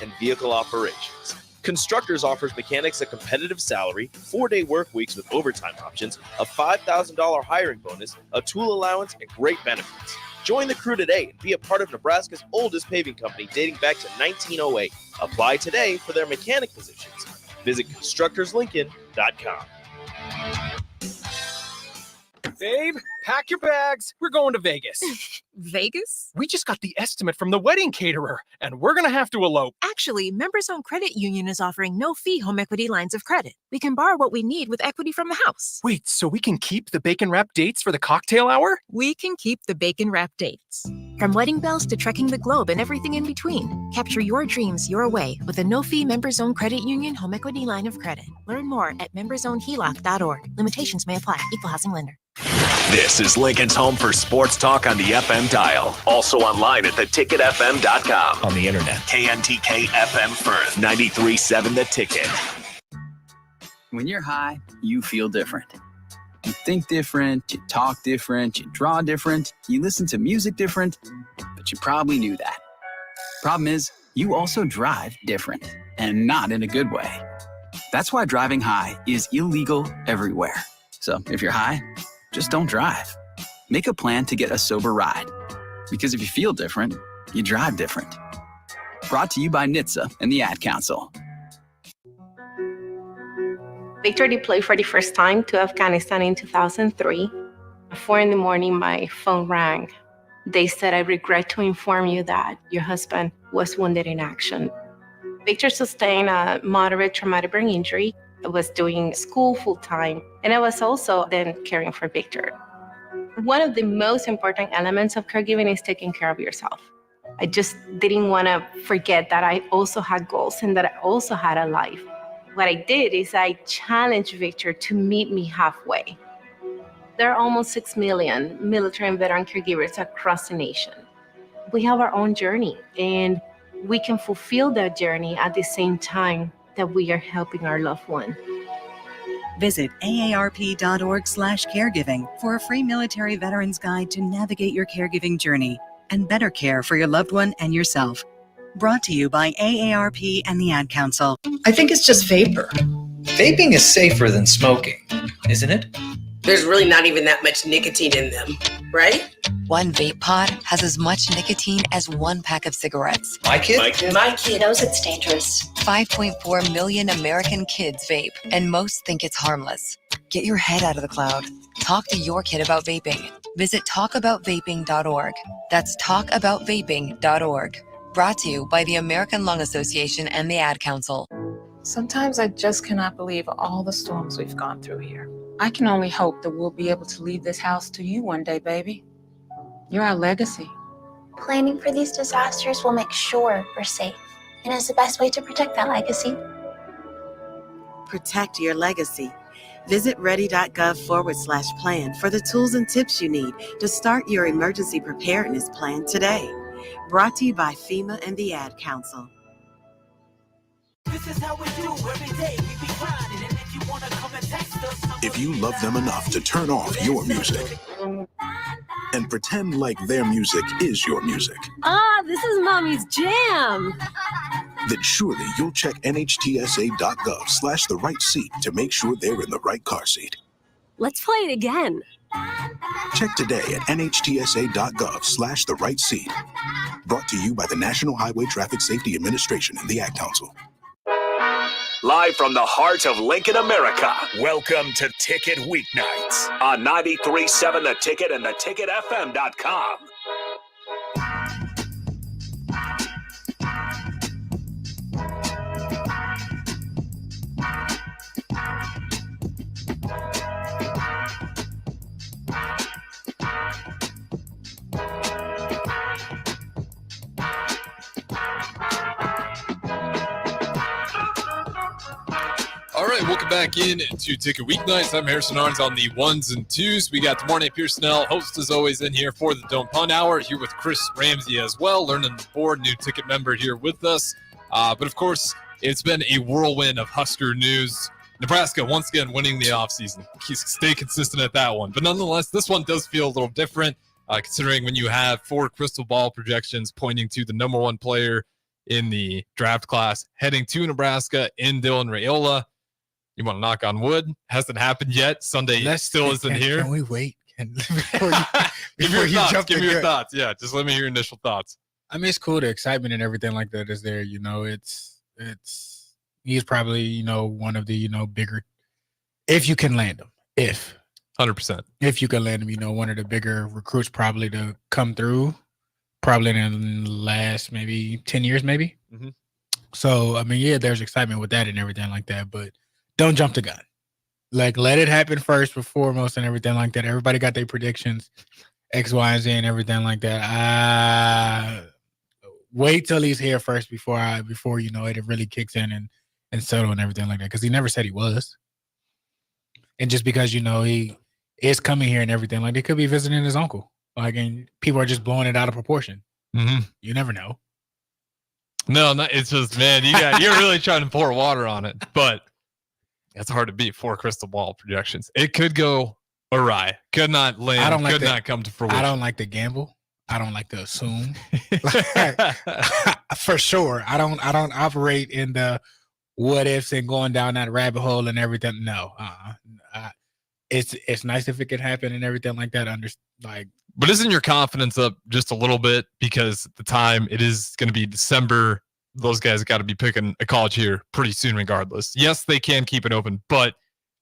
and vehicle operations. Constructors offers mechanics a competitive salary, 4-day work weeks with overtime options, a $5,000 hiring bonus, a tool allowance, and great benefits. Join the crew today and be a part of Nebraska's oldest paving company dating back to 1908. Apply today for their mechanic positions. Visit constructorslincoln.com. Babe, pack your bags. We're going to Vegas. Vegas? We just got the estimate from the wedding caterer, and we're going to have to elope. Actually, Members-Owned Credit Union is offering no-fee home equity lines of credit. We can borrow what we need with equity from the house. Wait, so we can keep the bacon-wrapped dates for the cocktail hour? We can keep the bacon-wrapped dates. From wedding bells to trekking the globe and everything in between. Capture your dreams your way with a no-fee Members-Owned Credit Union home equity line of credit. Learn more at membersownedheloc.org. Limitations may apply. Equal housing lender. This is Lincoln's home for sports talk on the FM dial. Also online at theticketfm.com. On the internet. KNTK FM Firth, 93.7 The Ticket. When you're high, you feel different. You think different, you talk different, you draw different, you listen to music different, but you probably knew that. Problem is, you also drive different, and not in a good way. That's why driving high is illegal everywhere. So if you're high, just don't drive. Make a plan to get a sober ride. Because if you feel different, you drive different. Brought to you by NHTSA and the Ad Council. Victor deployed for the first time to Afghanistan in 2003. At 4 a.m, my phone rang. They said, "I regret to inform you that your husband was wounded in action." Victor sustained a moderate traumatic brain injury. I was doing school full-time, and I was also then caring for Victor. One of the most important elements of caregiving is taking care of yourself. I just didn't want to forget that I also had goals and that I also had a life. What I did is I challenged Victor to meet me halfway. There are almost 6 million military and veteran caregivers across the nation. We have our own journey, and we can fulfill that journey at the same time that we are helping our loved one. Visit aarp.org/caregiving for a free military veterans guide to navigate your caregiving journey and better care for your loved one and yourself. Brought to you by AARP and the Ad Council. I think it's just vapor. Vaping is safer than smoking, isn't it? There's really not even that much nicotine in them, right? One vape pod has as much nicotine as one pack of cigarettes. My kid knows it's dangerous. 5.4 million American kids vape, and most think it's harmless. Get your head out of the cloud. Talk to your kid about vaping. Visit talkaboutvaping.org. That's talkaboutvaping.org. Brought to you by the American Lung Association and the Ad Council. Sometimes I just cannot believe all the storms we've gone through here. I can only hope that we'll be able to leave this house to you one day, baby. You're our legacy. Planning for these disasters will make sure we're safe, and is the best way to protect that legacy. Protect your legacy. Visit ready.gov/plan for the tools and tips you need to start your emergency preparedness plan today. Brought to you by FEMA and the Ad Council. This is how we do every day. We be grinding, and if you wanna come and text us, if you love them enough to turn off your music and pretend like their music is your music. This is Mommy's jam. Then surely you'll check nhtsa.gov/the right seat to make sure they're in the right car seat. Let's play it again. Check today at nhtsa.gov/the right seat. Brought to you by the National Highway Traffic Safety Administration and the Ad Council. Live from the heart of Lincoln, America, welcome to Ticket Weeknights on 93.7 The Ticket and theticketfm.com. All right, welcome back in to Ticket Weeknights. I'm Harrison Arns on the ones and twos. We got Tomorrow Pierson'El, host as always, in here for the Don't Punt Hour, here with Chris Ramsey as well, learning the board, new ticket member here with us. But of course, it's been a whirlwind of Husker news. Nebraska once again winning the offseason. Stay consistent at that one. But nonetheless, this one does feel a little different, considering when you have 4 crystal ball projections pointing to the number one player in the draft class, heading to Nebraska in Dylan Raiola. You want to knock on wood? Hasn't happened yet. Sunday still isn't here. Can we wait? Give me your thoughts. Yeah, just let me hear your initial thoughts. I mean, it's cool. The excitement and everything like that is there. He's probably, one of the, bigger, if you can land him, 100%. If you can land him, one of the bigger recruits probably to come through, probably in the last maybe 10 years, maybe. Mm-hmm. So, I mean, yeah, there's excitement with that and everything like that, but don't jump the gun. Like, let it happen first and foremost and everything like that. Everybody got their predictions, X, Y, and Z and everything like that. Wait till he's here first before it really kicks in and settle and everything like that, because he never said he was. And just because, he is coming here and everything, like, they could be visiting his uncle. Like, and people are just blowing it out of proportion. Mm-hmm. You never know. No, it's just, man, you're really trying to pour water on it, but it's hard to beat 4 crystal ball projections. It could go awry. Could not land. Not come to fruition. I don't like to gamble. I don't like to assume. For sure. I don't operate in the what ifs and going down that rabbit hole and everything. No. It's nice if it could happen and everything like that. But isn't your confidence up just a little bit because at the time it is going to be December? Those guys got to be picking a college here pretty soon regardless. Yes, they can keep it open, but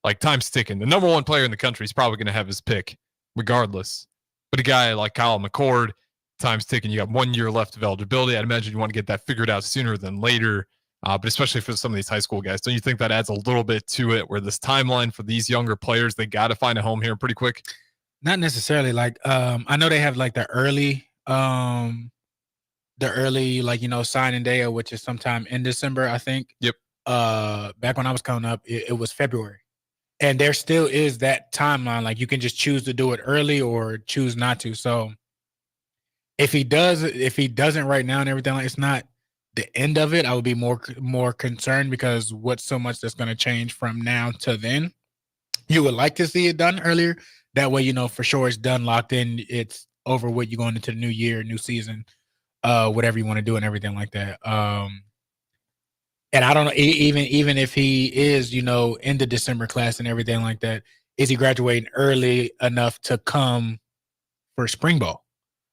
like time's ticking. The number 1 player in the country is probably going to have his pick regardless. But a guy like Kyle McCord, time's ticking. You got 1 year left of eligibility. I'd imagine you want to get that figured out sooner than later. But especially for some of these high school guys, don't you think that adds a little bit to it where this timeline for these younger players, they got to find a home here pretty quick? Not necessarily. Like, I know they have like the early signing day, which is sometime in December, I think. Yep. Back when I was coming up, it was February. And there still is that timeline. Like, you can just choose to do it early or choose not to. So if he doesn't right now and everything, like, it's not the end of it. I would be more concerned because what's so much that's going to change from now to then. You would like to see it done earlier. That way, for sure it's done, locked in. It's over with. You're going into the new year, new season, whatever you want to do and everything like that. And I don't know, even if he is, in the December class and everything like that, is he graduating early enough to come for spring ball?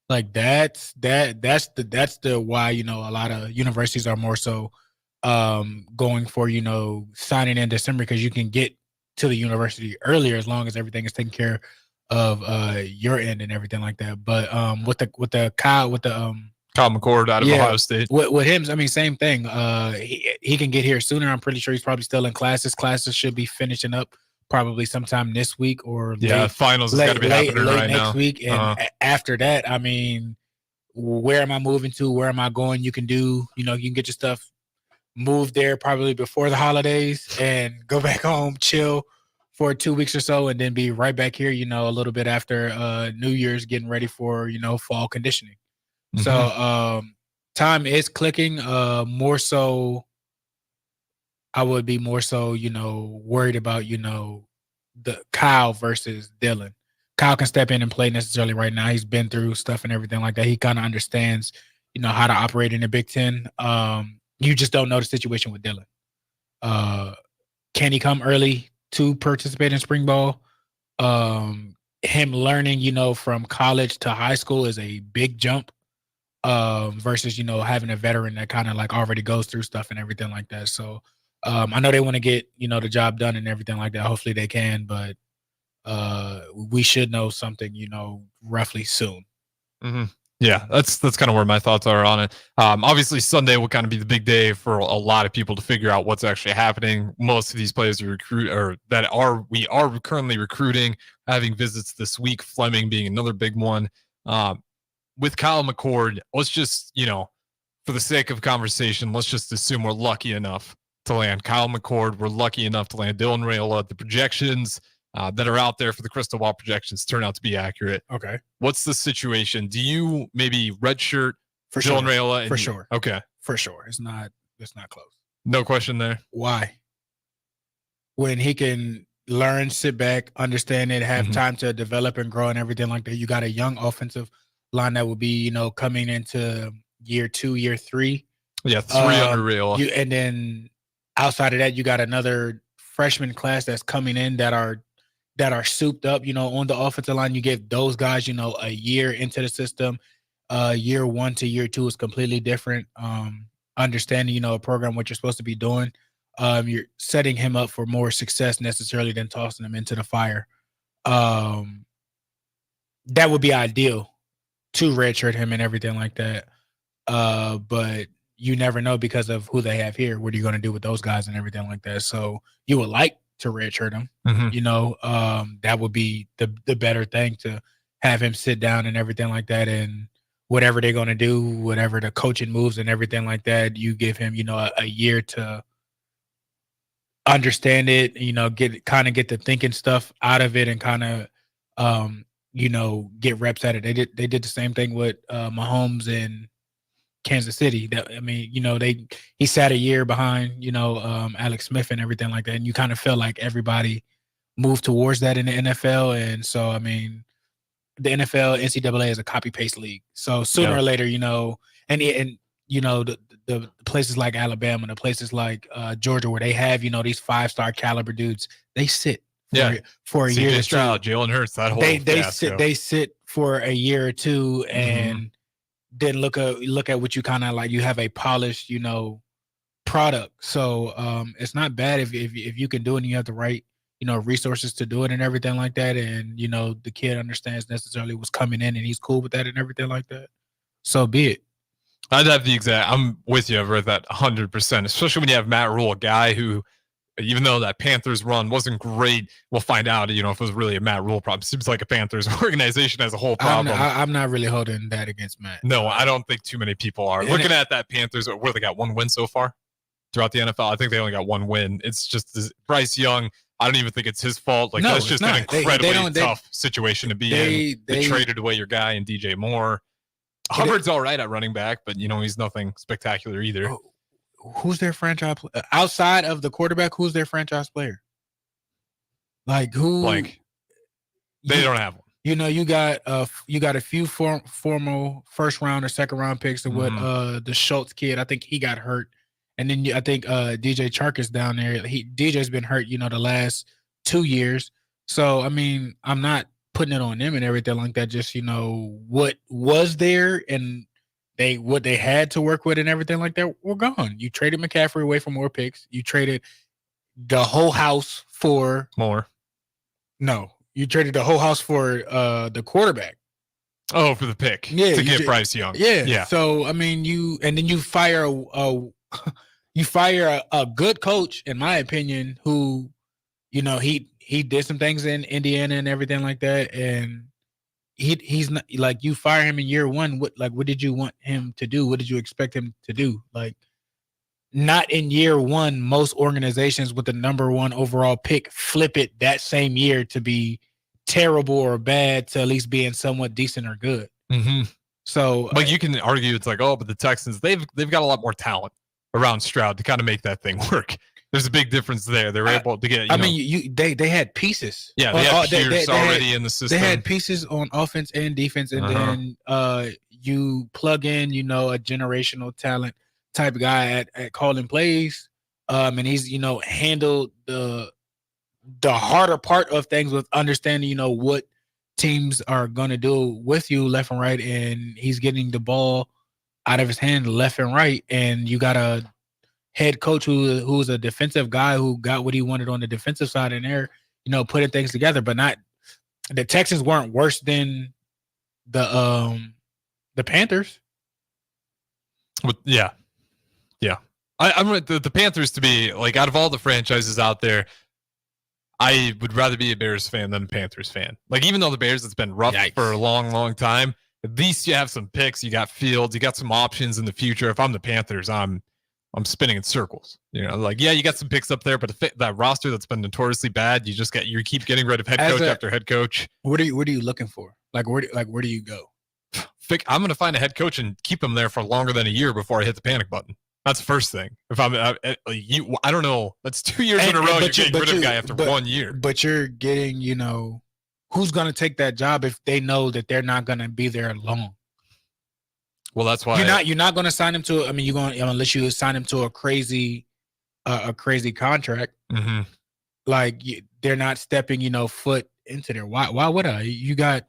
Like, that's the why, a lot of universities are more so going for, signing in December, because you can get to the university earlier as long as everything is taken care of your end and everything like that. But with Kyle McCord out of Ohio State. With him, I mean, same thing. He can get here sooner. I'm pretty sure he's probably still in classes. Classes should be finishing up probably sometime this week or finals has got to be happening right next now. Week. And after that, I mean, where am I moving to? Where am I going? You can do, you can get your stuff moved there probably before the holidays and go back home, chill for 2 weeks or so, and then be right back here, a little bit after New Year's, getting ready for, fall conditioning. Mm-hmm. So time is clicking. More so, I would be more so, worried about, the Kyle versus Dylan. Kyle can step in and play necessarily right now. He's been through stuff and everything like that. He kind of understands, how to operate in the Big Ten. You just don't know the situation with Dylan. Can he come early to participate in spring ball? Him learning, from college to high school is a big jump. Versus, having a veteran that kind of like already goes through stuff and everything like that. So I know they want to get, the job done and everything like that. Hopefully they can, but we should know something, roughly soon. Mm-hmm. Yeah, that's kind of where my thoughts are on it. Obviously Sunday will kind of be the big day for a lot of people to figure out what's actually happening. Most of these players we are currently recruiting, having visits this week, Fleming being another big one. With Kyle McCord, let's just, for the sake of conversation, let's just assume we're lucky enough to land Kyle McCord. We're lucky enough to land Dylan Raiola. The projections that are out there for the crystal ball projections turn out to be accurate. Okay. What's the situation? Do you maybe redshirt for Dylan Raiola? For sure. Okay. For sure. It's not close. No question there. Why? When he can learn, sit back, understand it, have time to develop and grow and everything like that. You got a young offensive line that will be, coming into year 2, year 3 Yeah, 3 unreal. And then outside of that, you got another freshman class that's coming in that are souped up, on the offensive line. You give those guys, a year into the system. Year 1 to year 2 is completely different. Understanding, a program, what you're supposed to be doing. You're setting him up for more success necessarily than tossing him into the fire. That would be ideal to redshirt him and everything like that. But you never know because of who they have here. What are you going to do with those guys and everything like that? So you would like to redshirt him, that would be the better thing, to have him sit down and everything like that. And whatever they're going to do, whatever the coaching moves and everything like that, you give him, a year to understand it, get the thinking stuff out of it and kind of, get reps at it. They did the same thing with Mahomes and Kansas City. He sat a year behind, Alex Smith and everything like that. And you kind of feel like everybody moved towards that in the NFL. And so, the NFL, NCAA is a copy paste league. So sooner or later, the places like Alabama, the places like Georgia, where they have, these 5-star caliber dudes, they sit for a year or two. Stroud, Jalen Hurts, that whole they sit for a year or two and then look at what you kind of like. You have a polished, product. So it's not bad if you can do it and you have the right, resources to do it and everything like that. And, the kid understands necessarily what's coming in and he's cool with that and everything like that. So be it. I'm with you over that 100%, especially when you have Matt Rule, a guy who, even though that Panthers run wasn't great, we'll find out, if it was really a Matt Rule problem. Seems like a Panthers organization as a whole problem. I'm not really holding that against Matt. No, I don't think too many people are. Looking at that Panthers, where they got 1 win so far throughout the NFL. I think they only got 1 win. It's just Bryce Young. I don't even think it's his fault. Like, that's just an incredibly tough situation to be in. They traded away your guy in DJ Moore. Hubbard's all right at running back, but he's nothing spectacular either. Who's their franchise outside of the quarterback? Who's their franchise player? Like who? Blank. They don't have one. You got a few formal first round or second round picks of what the Schultz kid. I think he got hurt, and then I think DJ Chark is down there. DJ's been hurt, the last 2 years. So I'm not putting it on them and everything like that. Just what was there and what they had to work with and everything like that were gone. You traded McCaffrey away for more picks. You traded the whole house for more. No, you traded the whole house for the quarterback. Oh, for the pick. To get Bryce Young. Yeah. So you fire a good coach, in my opinion, who he did some things in Indiana and everything like that, and he's not like, you fire him in year 1. What did you want him to do? What did you expect him to do? Like, not in year 1. Most organizations with the number 1 overall pick flip it that same year to be terrible or bad to at least being somewhat decent or good. Mm-hmm. So, you can argue it's like, but the Texans, they've got a lot more talent around Stroud to kind of make that thing work. There's a big difference there. They're able to get. They had pieces. Yeah, they had Pierce already in the system. They had pieces on offense and defense, and then you plug in, a generational talent type of guy at calling plays, and he's handled the harder part of things with understanding what teams are gonna do with you left and right, and he's getting the ball out of his hand left and right, and you got a head coach who's a defensive guy who got what he wanted on the defensive side in there, putting things together. But not the Texans weren't worse than the Panthers. Yeah. I'm the Panthers to be like, out of all the franchises out there, I would rather be a Bears fan than a Panthers fan. Like, even though the Bears, it's been rough for a long, long time, at least you have some picks, you got Fields, you got some options in the future. If I'm the Panthers, I'm spinning in circles. You got some picks up there, but that roster that's been notoriously bad, you keep getting rid of head coach after head coach. What are you looking for? Where do you go? I'm going to find a head coach and keep him there for longer than a year before I hit the panic button. That's the first thing. If I don't know. That's 2 years in a row. You're getting rid of a guy after 1 year. But you're getting, who's going to take that job if they know that they're not going to be there long? Well, that's why you're not going to sign him to. I mean, you're going unless you sign him to a crazy contract. Mm-hmm. Like they're not stepping, foot into there. Why would I? You got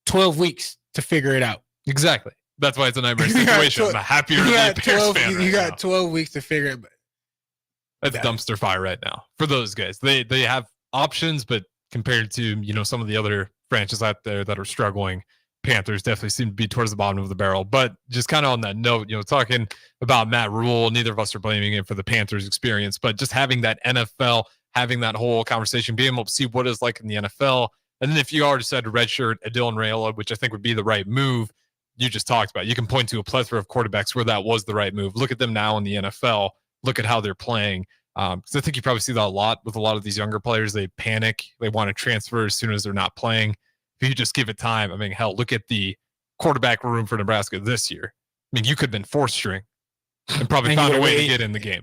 12 weeks to figure it out. Exactly. That's why it's a nightmare situation. I'm happier to be a Bears fan. You got 12 weeks to figure it out. That's dumpster fire right now for those guys. They have options, but compared to some of the other franchises out there that are struggling, Panthers definitely seem to be towards the bottom of the barrel. But just kind of on that note, talking about Matt Rule, neither of us are blaming him for the Panthers experience, but just having that NFL, having that whole conversation, being able to see what it's like in the NFL. And then if you already said redshirt Dylan Raiola, which I think would be the right move, you just talked about. You can point to a plethora of quarterbacks where that was the right move. Look at them now in the NFL. Look at how they're playing. Because I think you probably see that a lot with a lot of these younger players. They panic. They want to transfer as soon as they're not playing. If you just give it time, I mean, hell, look at the quarterback room for Nebraska this year. I mean, you could have been fourth string and probably found a way to get in the game.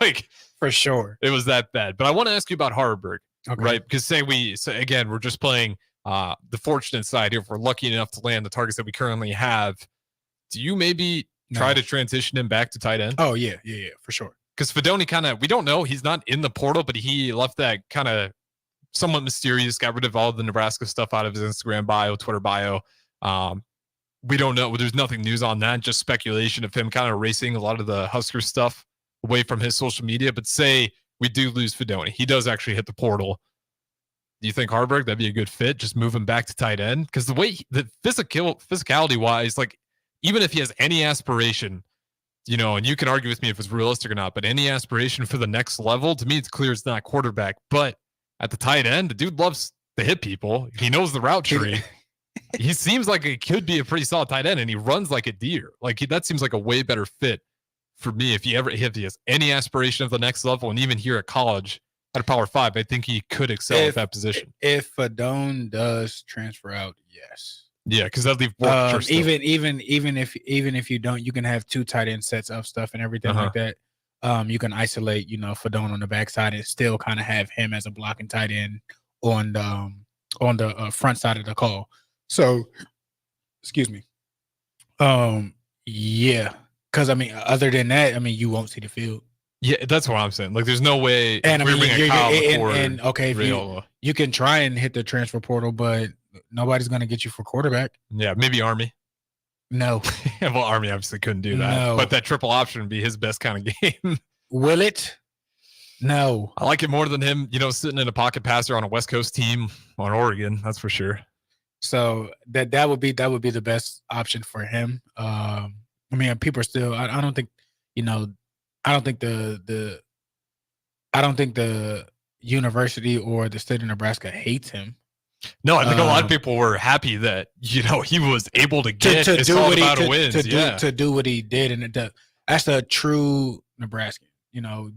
Like for sure, it was that bad. But I want to ask you about Harburg, right? Because again, we're just playing the fortunate side here. If we're lucky enough to land the targets that we currently have, do you maybe try to transition him back to tight end? Oh yeah, for sure. Because Fedoni we don't know. He's not in the portal, but he left that kind of somewhat mysterious, got rid of all the Nebraska stuff out of his Instagram bio, Twitter bio. We don't know. There's nothing news on that, just speculation of him kind of erasing a lot of the Husker stuff away from his social media. But say we do lose Fedoni, he does actually hit the portal. Do you think Harburg, that'd be a good fit? Just move him back to tight end? Because the way the physicality wise, like even if he has any aspiration, and you can argue with me if it's realistic or not, but any aspiration for the next level, to me, it's clear it's not quarterback. But at the tight end, the dude loves to hit people. He knows the route tree. He seems like he could be a pretty solid tight end, and he runs like a deer. Like that seems like a way better fit for me if he has any aspiration of the next level, and even here at college at a Power 5, I think he could excel at that position. If Fedone does transfer out, yes. Yeah, because that'd leave even if you don't, you can have two tight end sets of stuff and everything like that. You can isolate, Fedone on the backside and still kind of have him as a blocking tight end on the front side of the call. So, excuse me. Yeah, because other than that, you won't see the field. Yeah, that's what I'm saying. Like, there's no way. And okay, if you can try and hit the transfer portal, but nobody's going to get you for quarterback. Yeah, maybe Army. No. Well, Army obviously couldn't do that. No. But that triple option would be his best kind of game. Will it? No. I like it more than him, sitting in a pocket passer on a West Coast team on Oregon. That's for sure. So that would be the best option for him. People are still. I don't think, I don't think the university or the state of Nebraska hates him. No, I think a lot of people were happy that he was able to get to do what to do what he did, and that's a true Nebraskan.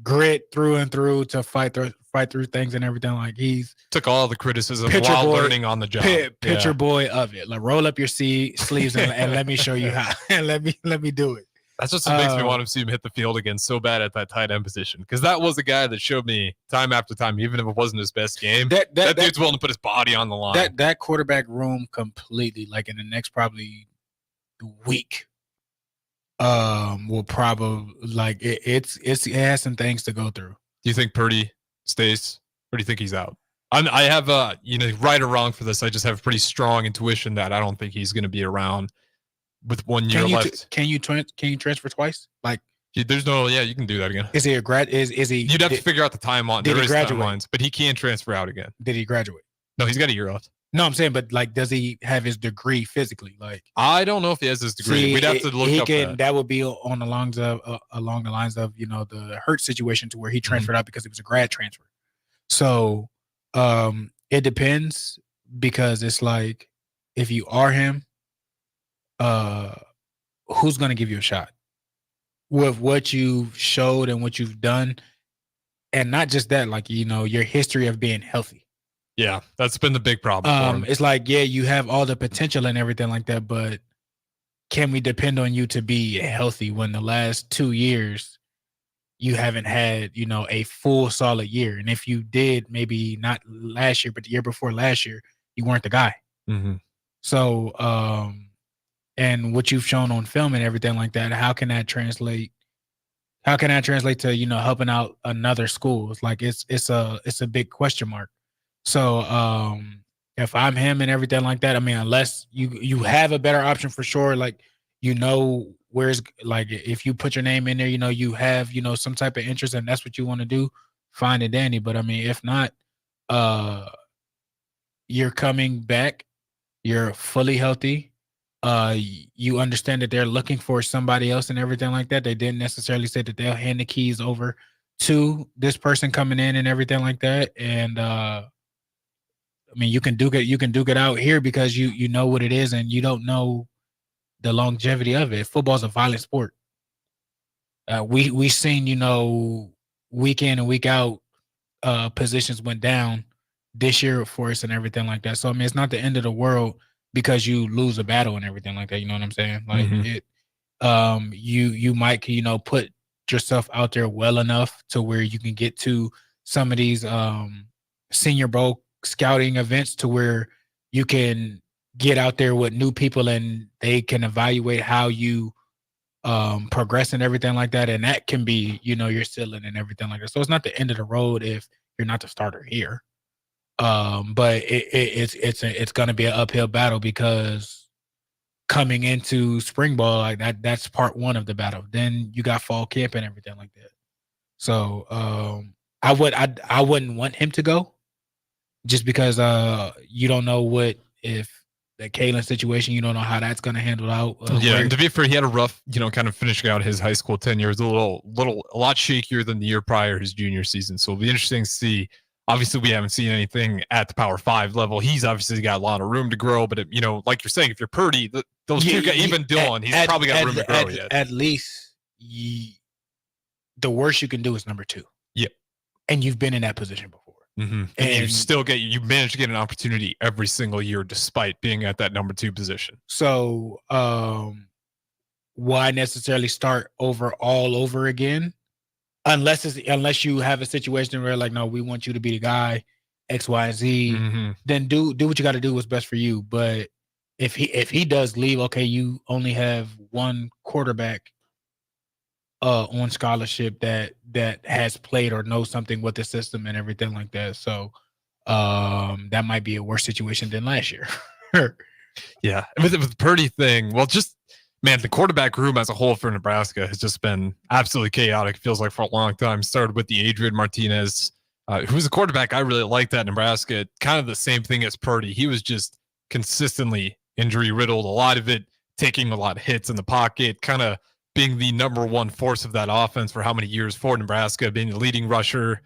Grit through and through to fight through things and everything. Like he's took all the criticism while learning on the job. Picture boy of it. Like roll up your sleeves and let me show you how. And let me do it. That's just what makes me want to see him hit the field again so bad at that tight end position. Because that was a guy that showed me time after time, even if it wasn't his best game, that dude's willing to put his body on the line. That quarterback room completely, like in the next probably week, will probably like it has some things to go through. Do you think Purdy stays, or do you think he's out? I have right or wrong for this. I just have a pretty strong intuition that I don't think he's going to be around. With 1 year left, can you transfer twice? Like, there's no, you can do that again. Is he a grad? Is he? You'd have to figure out the time on. Did there he is graduate? timelines, but he can transfer out again. Did he graduate? No, he's got a year left. No, I'm saying, but like, does he have his degree physically? Like, I don't know if he has his degree. We'd have to look up that. That would be along the lines of the Hurt situation, to where he transferred out because it was a grad transfer. So, it depends, because it's like, if you are him, who's going to give you a shot with what you've showed and what you've done? And not just that, like, your history of being healthy. Yeah, that's been the big problem. It's like, you have all the potential and everything like that, but can we depend on you to be healthy when the last 2 years you haven't had, a full solid year? And if you did, maybe not last year, but the year before last year, you weren't the guy. Mm-hmm. So, and what you've shown on film and everything like that, how can that translate? How can that translate to, helping out another school? It's like it's a big question mark. So if I'm him and everything like that, I mean, unless you have a better option for sure, like where's, like, if you put your name in there, you have some type of interest and that's what you want to do, fine and dandy. But I mean, if not, you're coming back, you're fully healthy. You understand that they're looking for somebody else and everything like that. They didn't necessarily say that they'll hand the keys over to this person coming in and everything like that. And I mean, you can duke it out here because you know what it is and you don't know the longevity of it. Football's a violent sport. We seen, week in and week out, positions went down this year for us and everything like that. So I mean, it's not the end of the world because you lose a battle and everything like that. You know what I'm saying? Like you might, put yourself out there well enough to where you can get to some of these Senior Bowl scouting events to where you can get out there with new people and they can evaluate how you progress and everything like that. And that can be, your ceiling and everything like that. So it's not the end of the road if you're not the starter here. But it's going to be an uphill battle because coming into spring ball, like that's part one of the battle. Then you got fall camp and everything like that. So I wouldn't want him to go just because you don't know if the Kalen situation, you don't know how that's going to handle out. And to be fair, he had a rough, kind of finishing out his high school tenure. It was a lot shakier than the year prior, his junior season. So it'll be interesting to see. Obviously, we haven't seen anything at the Power 5 level. He's obviously got a lot of room to grow. But, like you're saying, if you're Purdy, those two guys, even Dylan, he's probably got room to grow yet. At least the worst you can do is number 2. Yep. And you've been in that position before. Mm-hmm. And you manage to get an opportunity every single year despite being at that number 2 position. So why necessarily start all over again? Unless you have a situation where like, no, we want you to be the guy, X, Y, and Z, then do what you got to do what's best for you. But if he does leave, okay, you only have one quarterback on scholarship that has played or knows something with the system and everything like that. So that might be a worse situation than last year. Yeah, with the Purdy thing, well, just man, the quarterback room as a whole for Nebraska has just been absolutely chaotic. It feels like for a long time. Started with the Adrian Martinez, who's a quarterback I really liked at Nebraska. Kind of the same thing as Purdy. He was just consistently injury riddled. A lot of it taking a lot of hits in the pocket, kind of being the number one force of that offense for how many years for Nebraska, being the leading rusher,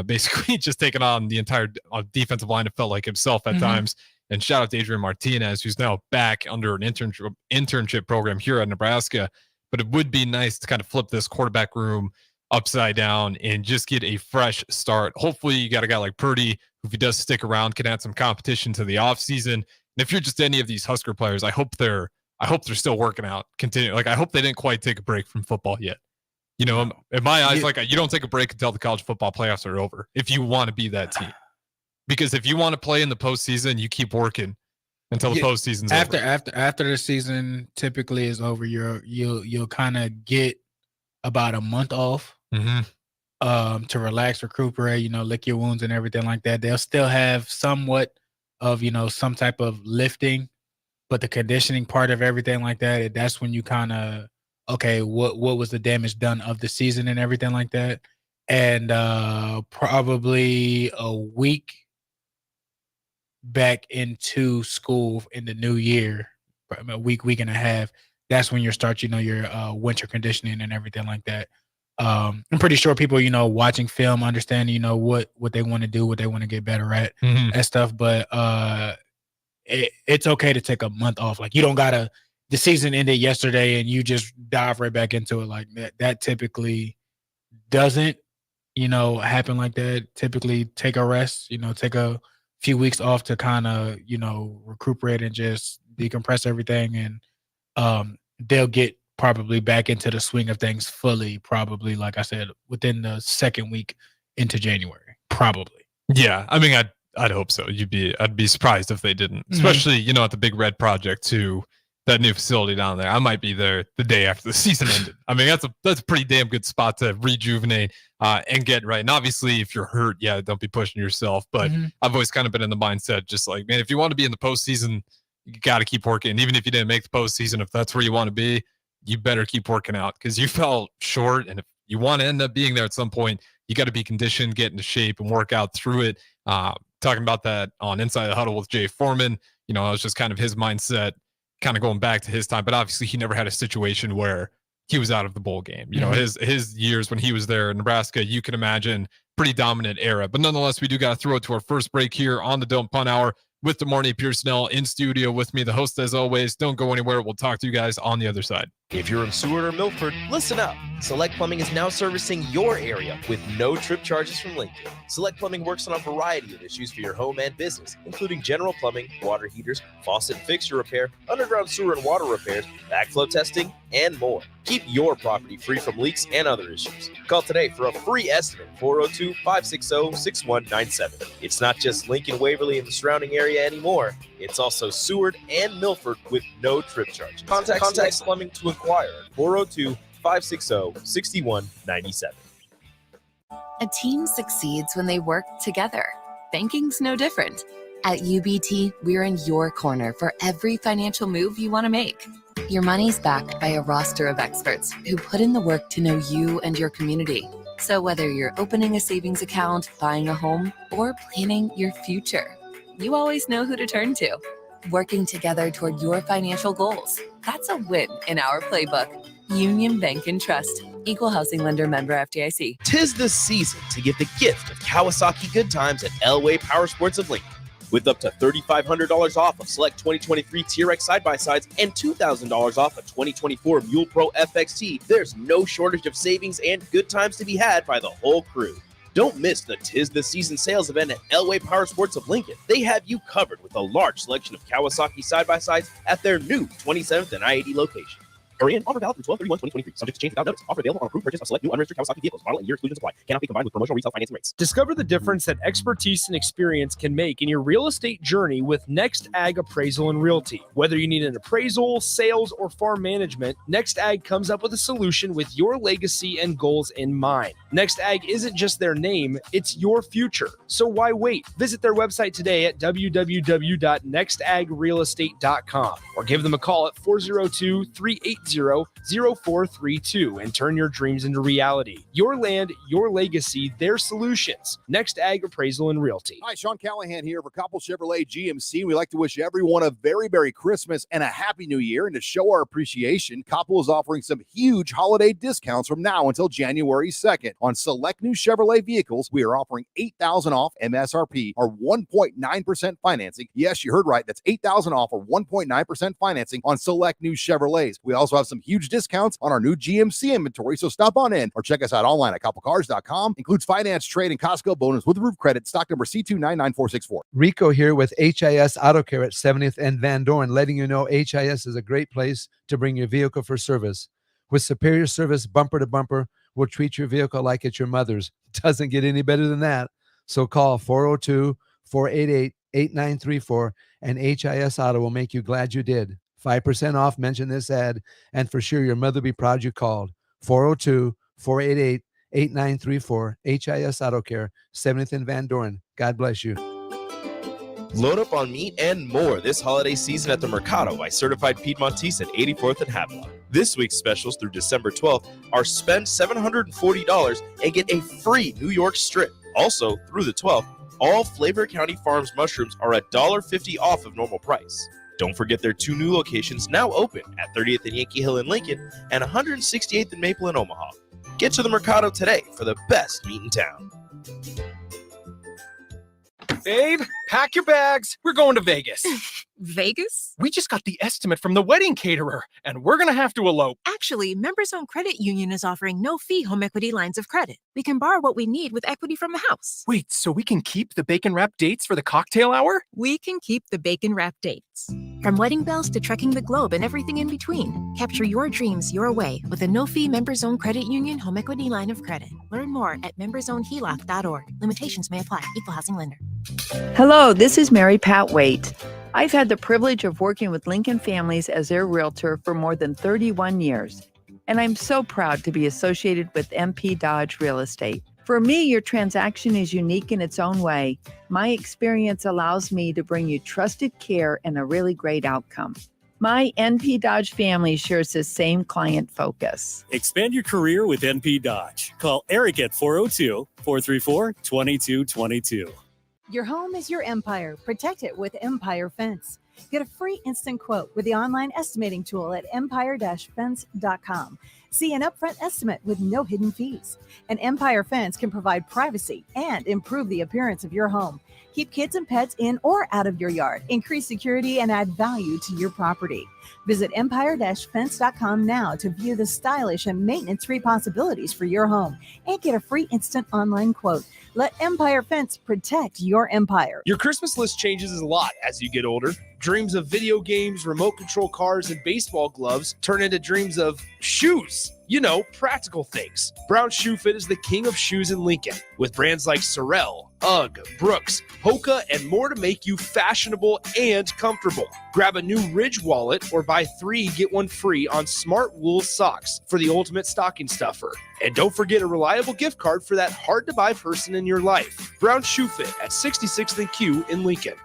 basically just taking on the entire defensive line. It felt like himself at times. And shout out to Adrian Martinez, who's now back under an internship program here at Nebraska. But it would be nice to kind of flip this quarterback room upside down and just get a fresh start. Hopefully you got a guy like Purdy, who if he does stick around, can add some competition to the offseason. And if you're just any of these Husker players, I hope they're still working out. Continue. Like, I hope they didn't quite take a break from football yet. In my eyes, you don't take a break until the college football playoffs are over if you want to be that team. Because if you want to play in the postseason, you keep working until the postseason's over. After the season typically is over, you'll kind of get about a month off to relax, recuperate, lick your wounds and everything like that. They'll still have somewhat of, some type of lifting, but the conditioning part of everything like that, that's when you kind of, okay, what was the damage done of the season and everything like that. And probably a week back into school in the new year, a week and a half, that's when you start, your winter conditioning and everything like that. I'm pretty sure people, watching film, understand, what they want to do, what they want to get better at and stuff. But it's okay to take a month off. Like, you don't gotta, the season ended yesterday and you just dive right back into it. Like that typically doesn't, happen like that. Typically take a rest, take a few weeks off to kind of, recuperate and just decompress everything. And they'll get probably back into the swing of things fully, probably, like I said, within the second week into January, probably. Yeah. I mean, I'd hope so. I'd be surprised if they didn't, especially, at the Big Red Project too. that new facility down there. I might be there the day after the season ended. I mean, that's a pretty damn good spot to rejuvenate and get right. And obviously, if you're hurt, yeah, don't be pushing yourself. But I've always kind of been in the mindset, just like, man, if you want to be in the postseason, you got to keep working. And even if you didn't make the postseason, if that's where you want to be, you better keep working out because you fell short. And if you want to end up being there at some point, you got to be conditioned, get into shape, and work out through it. Talking about that on Inside the Huddle with Jay Foreman, you know, it was just kind of his mindset, kind of going back to his time, but obviously he never had a situation where he was out of the bowl game. You know, his years when he was there in Nebraska, you can imagine pretty dominant era. But nonetheless, we do got to throw it to our first break here on the Don't Punt Hour with DeMarne Pierson'El in studio with me, the host as always. Don't go anywhere. We'll talk to you guys on the other side. If you're in Seward or Milford, listen up. Select Plumbing is now servicing your area with no trip charges from Lincoln. Select Plumbing works on a variety of issues for your home and business, including general plumbing, water heaters, faucet and fixture repair, underground sewer and water repairs, backflow testing, and more. Keep your property free from leaks and other issues. Call today for a free estimate, 402-560-6197. It's not just Lincoln, Waverly, and the surrounding area anymore. It's also Seward and Milford with no trip charges. Contact Plumbing to inquire at 402-560-6197. A team succeeds when they work together. Banking's no different. At UBT, we're in your corner for every financial move you want to make. Your money's backed by a roster of experts who put in the work to know you and your community. So whether you're opening a savings account, buying a home, or planning your future, you always know who to turn to. Working together toward your financial goals. That's a win in our playbook. Union Bank and Trust. Equal housing lender, member FDIC. 'Tis the season to give the gift of Kawasaki good times at Elway Power Sports of Lincoln. With up to $3,500 off of select 2023 TRX side-by-sides and $2,000 off a 2024 Mule Pro FXT, there's no shortage of savings and good times to be had by the whole crew. Don't miss the 'Tis the Season sales event at Elway Power Sports of Lincoln. They have you covered with a large selection of Kawasaki side-by-sides at their new 27th and I-80 location. Hurry in. Offer valid through 12/31/2023. Subject to change without notice. Offer available on approved purchase of select new unregistered Kawasaki vehicles. Model and year exclusions apply. Cannot be combined with promotional retail financing rates. Discover the difference that expertise and experience can make in your real estate journey with Next Ag Appraisal and Realty. Whether you need an appraisal, sales, or farm management, Next Ag comes up with a solution with your legacy and goals in mind. Next Ag isn't just their name, it's your future. So why wait? Visit their website today at www.nextagrealestate.com or give them a call at 402-380-0432 and turn your dreams into reality. Your land, your legacy, their solutions. Next Ag Appraisal and Realty. Hi, Sean Callahan here for Koppel Chevrolet GMC. We'd like to wish everyone a very Merry Christmas and a Happy New Year. And to show our appreciation, Koppel is offering some huge holiday discounts from now until January 2nd. On select new Chevrolet vehicles, we are offering $8,000 off MSRP or 1.9% financing. Yes, you heard right. That's $8,000 off or 1.9% financing on select new Chevrolets. We also have some huge discounts on our new GMC inventory, so stop on in or check us out online at koppelcars.com. Includes finance, trade, and Costco bonus with roof credit. Stock number C299464. Rico here with HIS Auto Care at 70th and Van Dorn, letting you know HIS is a great place to bring your vehicle for service. With superior service, bumper to bumper, we'll treat your vehicle like it's your mother's. Doesn't get any better than that. So call 402-488-8934 and HIS Auto will make you glad you did. 5% off, mention this ad, and for sure your mother will be proud you called. 402-488-8934, HIS Auto Care, 70th and Van Dorn. God bless you. Load up on meat and more this holiday season at the Mercado by Certified Piedmontese at 84th and Havelock. This week's specials through December 12th are spend $740 and get a free New York strip. Also, through the 12th, all Flavor County Farms mushrooms are $1.50 off of normal price. Don't forget their two new locations now open at 30th and Yankee Hill in Lincoln and 168th and Maple in Omaha. Get to the Mercado today for the best meat in town. Babe, pack your bags. We're going to Vegas. Vegas? We just got the estimate from the wedding caterer, and we're going to have to elope. Actually, Members Own Credit Union is offering no-fee home equity lines of credit. We can borrow what we need with equity from the house. Wait, so we can keep the bacon-wrapped dates for the cocktail hour? We can keep the bacon-wrapped dates. From wedding bells to trekking the globe and everything in between, capture your dreams your way with a no-fee Members Own Credit Union home equity line of credit. Learn more at membersownheloc.org. Limitations may apply. Equal housing lender. Hello, this is Mary Pat Waite. I've had the privilege of working with Lincoln families as their realtor for more than 31 years, and I'm so proud to be associated with MP Dodge Real Estate. For me, your transaction is unique in its own way. My experience allows me to bring you trusted care and a really great outcome. My NP Dodge family shares the same client focus. Expand your career with NP Dodge. Call Eric at 402-434-2222. Your home is your empire. Protect it with Empire Fence. Get a free instant quote with the online estimating tool at empire-fence.com. See an upfront estimate with no hidden fees. An Empire Fence can provide privacy and improve the appearance of your home. Keep kids and pets in or out of your yard. Increase security and add value to your property. Visit empire-fence.com now to view the stylish and maintenance-free possibilities for your home and get a free instant online quote. Let Empire Fence protect your empire. Your Christmas list changes a lot as you get older. Dreams of video games, remote control cars, and baseball gloves turn into dreams of shoes. You know, practical things. Brown Shoe Fit is the king of shoes in Lincoln, with brands like Sorel, UGG, Brooks, Hoka, and more to make you fashionable and comfortable. Grab a new Ridge wallet or buy 3, get 1 free on smart wool socks for the ultimate stocking stuffer. And don't forget a reliable gift card for that hard-to-buy person in your life. Brown Shoe Fit at 66th and Q in Lincoln.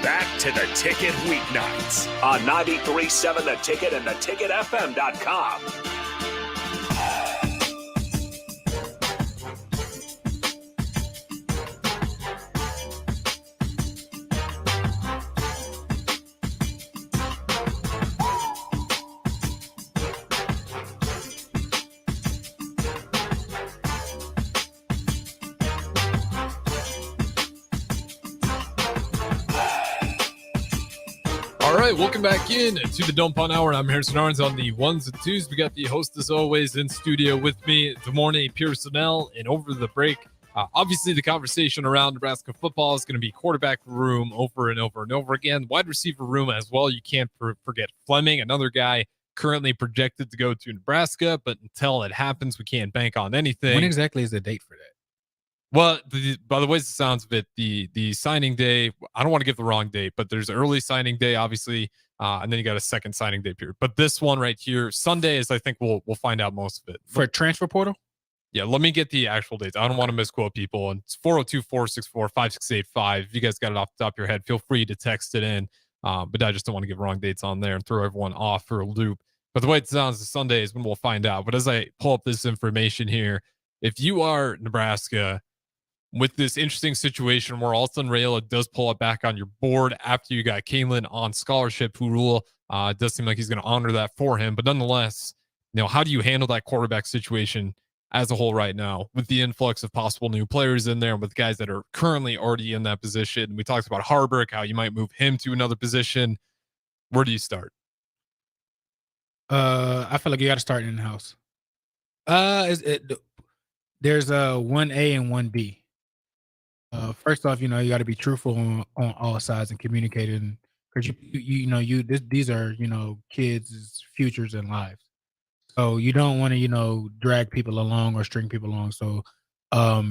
Back to the Ticket weeknights on 93.7 The Ticket and theticketfm.com. All right, welcome back in to the Don't Punt Hour. I'm Harrison Arns on the ones and twos. We got the host, as always, in studio with me, Demorne Pierson'El. And over the break, obviously the conversation around Nebraska football is going to be quarterback room over and over and over again. Wide receiver room as well. You can't forget Fleming, another guy currently projected to go to Nebraska, but until it happens, we can't bank on anything. When exactly is the date for that? Well, by the way, it sounds of it, the signing day, I don't want to give the wrong date, but there's early signing day, obviously, and then you got a second signing day period. But this one right here, Sunday is, I think we'll find out most of it. For transfer portal? Yeah, let me get the actual dates. I don't want to misquote people. And it's 402-464-5685. If you guys got it off the top of your head, feel free to text it in. But I just don't want to give wrong dates on there and throw everyone off for a loop. But the way it sounds, the Sunday is when we'll find out. But as I pull up this information here, if you are Nebraska, with this interesting situation where Alston Rayola does pull it back on your board after you got Kalen on scholarship, who rule does seem like he's going to honor that for him. But nonetheless, how do you handle that quarterback situation as a whole right now with the influx of possible new players in there, with guys that are currently already in that position? We talked about Harburg, how you might move him to another position. Where do you start? I feel like you got to start in the house. There's a 1A and 1B. First off, you got to be truthful on all sides and communicating, because these are kids' futures and lives. So you don't want to drag people along or string people along. So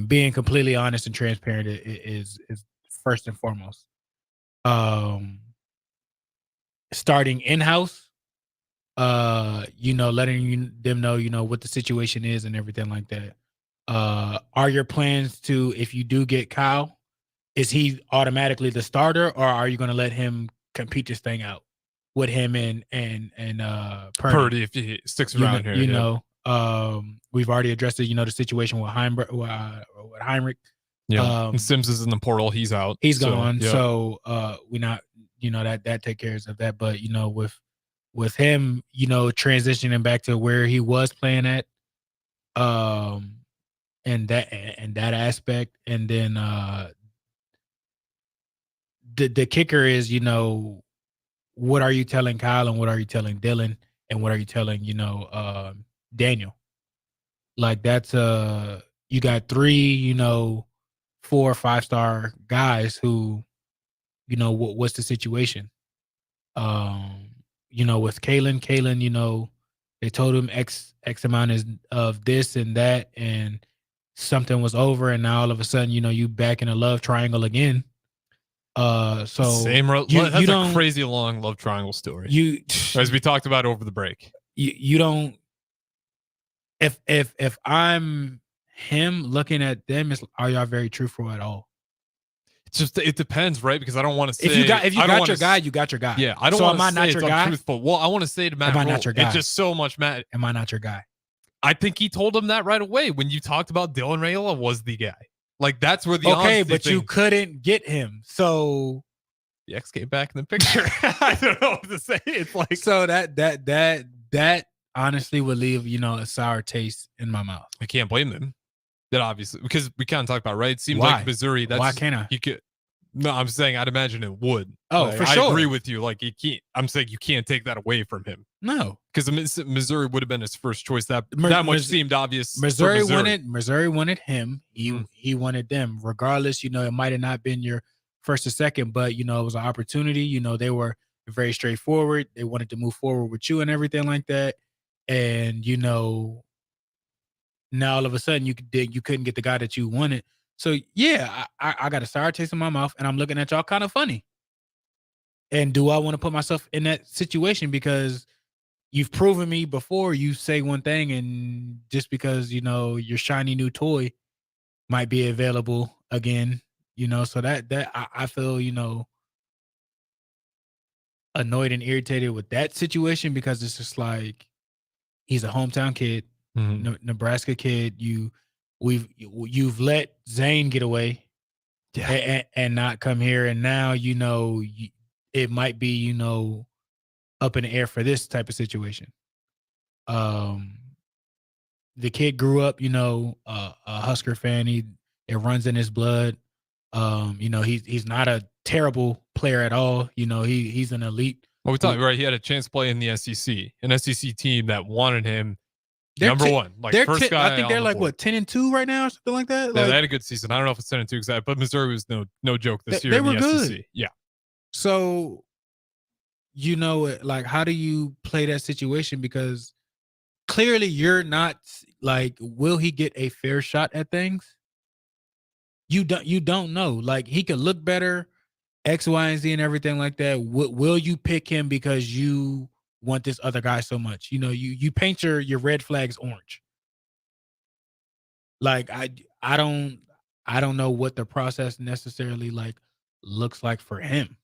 being completely honest and transparent is first and foremost. Starting in house, letting them know what the situation is and everything like that. Are your plans to, if you do get Kyle, is he automatically the starter, or are you going to let him compete this thing out with him and Purdy if he sticks around here? We've already addressed it. The situation with Heinrich. Yeah, and Sims is in the portal. He's out. He's gone. Yeah. So we're not. That take care of that. But with him, transitioning back to where he was playing at. And that aspect, and then the kicker is, what are you telling Kyle, and what are you telling Dylan, and what are you telling Daniel? Like, that's you got 3 4 or 5-star guys who what's the situation? With Kalen, they told him X amount of this and that, and something was over, and now all of a sudden, you back in a love triangle again. So Same. That's a crazy long love triangle story. As we talked about over the break. You don't. If I'm him looking at them, are y'all very truthful at all? It's just it depends, right? Because I don't want to say if you got your guy, you got your guy. Yeah, I don't so want to am I say not it's your guy? untruthful. Well, I want to say to Matt, am I not your guy? It's just so much, Matt. Am I not your guy? I think he told him that right away when you talked about Dylan Raiola was the guy. Like that's where the but thing. You couldn't get him, so the X came back in the picture. I don't know what to say. It's like so that honestly would leave a sour taste in my mouth. I can't blame them. That obviously because we kind of talked about right. It seems Why? like Missouri. Why can't I? You could. No, I'm saying I'd imagine it would. Oh, for sure. I agree with you. Like you can't. I'm saying you can't take that away from him. No, because Missouri would have been his first choice. That much seemed obvious. Missouri wanted him. He wanted them. Regardless, it might have not been your first or second, but it was an opportunity. They were very straightforward. They wanted to move forward with you and everything like that. And now all of a sudden you couldn't get the guy that you wanted. So yeah, I got a sour taste in my mouth, and I'm looking at y'all kind of funny. And do I want to put myself in that situation? Because you've proven me before. You say one thing, and just because your shiny new toy might be available again, so that I feel annoyed and irritated with that situation because it's just like he's a hometown kid, Nebraska kid. You've let Zane get away, and not come here, and now it might be up in the air for this type of situation. The kid grew up, a Husker fan. It runs in his blood. He's not a terrible player at all. He's an elite. Well, we talked right. He had a chance to play in the SEC, an SEC team that wanted him. Number one, like first guy. I think they're like 10-2 right now, or something like that. Yeah, they had a good season. I don't know if it's 10-2 exactly, but Missouri was no joke this year. They were good. SEC. Yeah. So, like, how do you play that situation? Because clearly, you're not like, will he get a fair shot at things? You don't know. Like, he could look better, X, Y, and Z, and everything like that. Will you pick him because you want this other guy so much? You paint your red flags orange. Like I don't know what the process necessarily like looks like for him.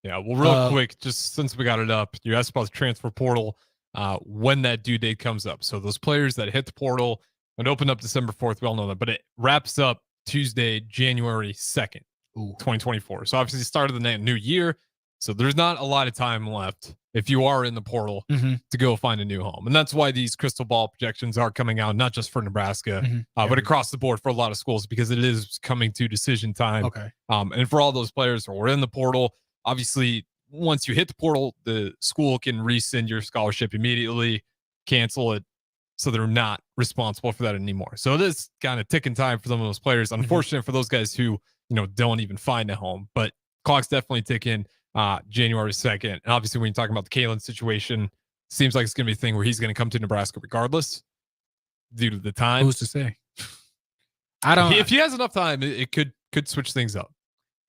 Yeah, well, real quick, just since we got it up, you asked about the transfer portal, when that due date comes up. So those players that hit the portal and open up December 4th, we all know that, but it wraps up Tuesday, January 2nd, 2024. So obviously start of the new year. So there's not a lot of time left if you are in the portal to go find a new home. And that's why these crystal ball projections are coming out, not just for Nebraska, but across the board for a lot of schools, because it is coming to decision time. Okay. And for all those players who are in the portal, obviously, once you hit the portal, the school can rescind your scholarship immediately, cancel it, so they're not responsible for that anymore. So it is kind of ticking time for some of those players. Unfortunate for those guys who, don't even find a home, but clock's definitely ticking. January 2nd. And obviously, when you're talking about the Kalen situation, seems like it's going to be a thing where he's going to come to Nebraska regardless due to the time. Who's to say? I don't. If he has enough time, it could switch things up.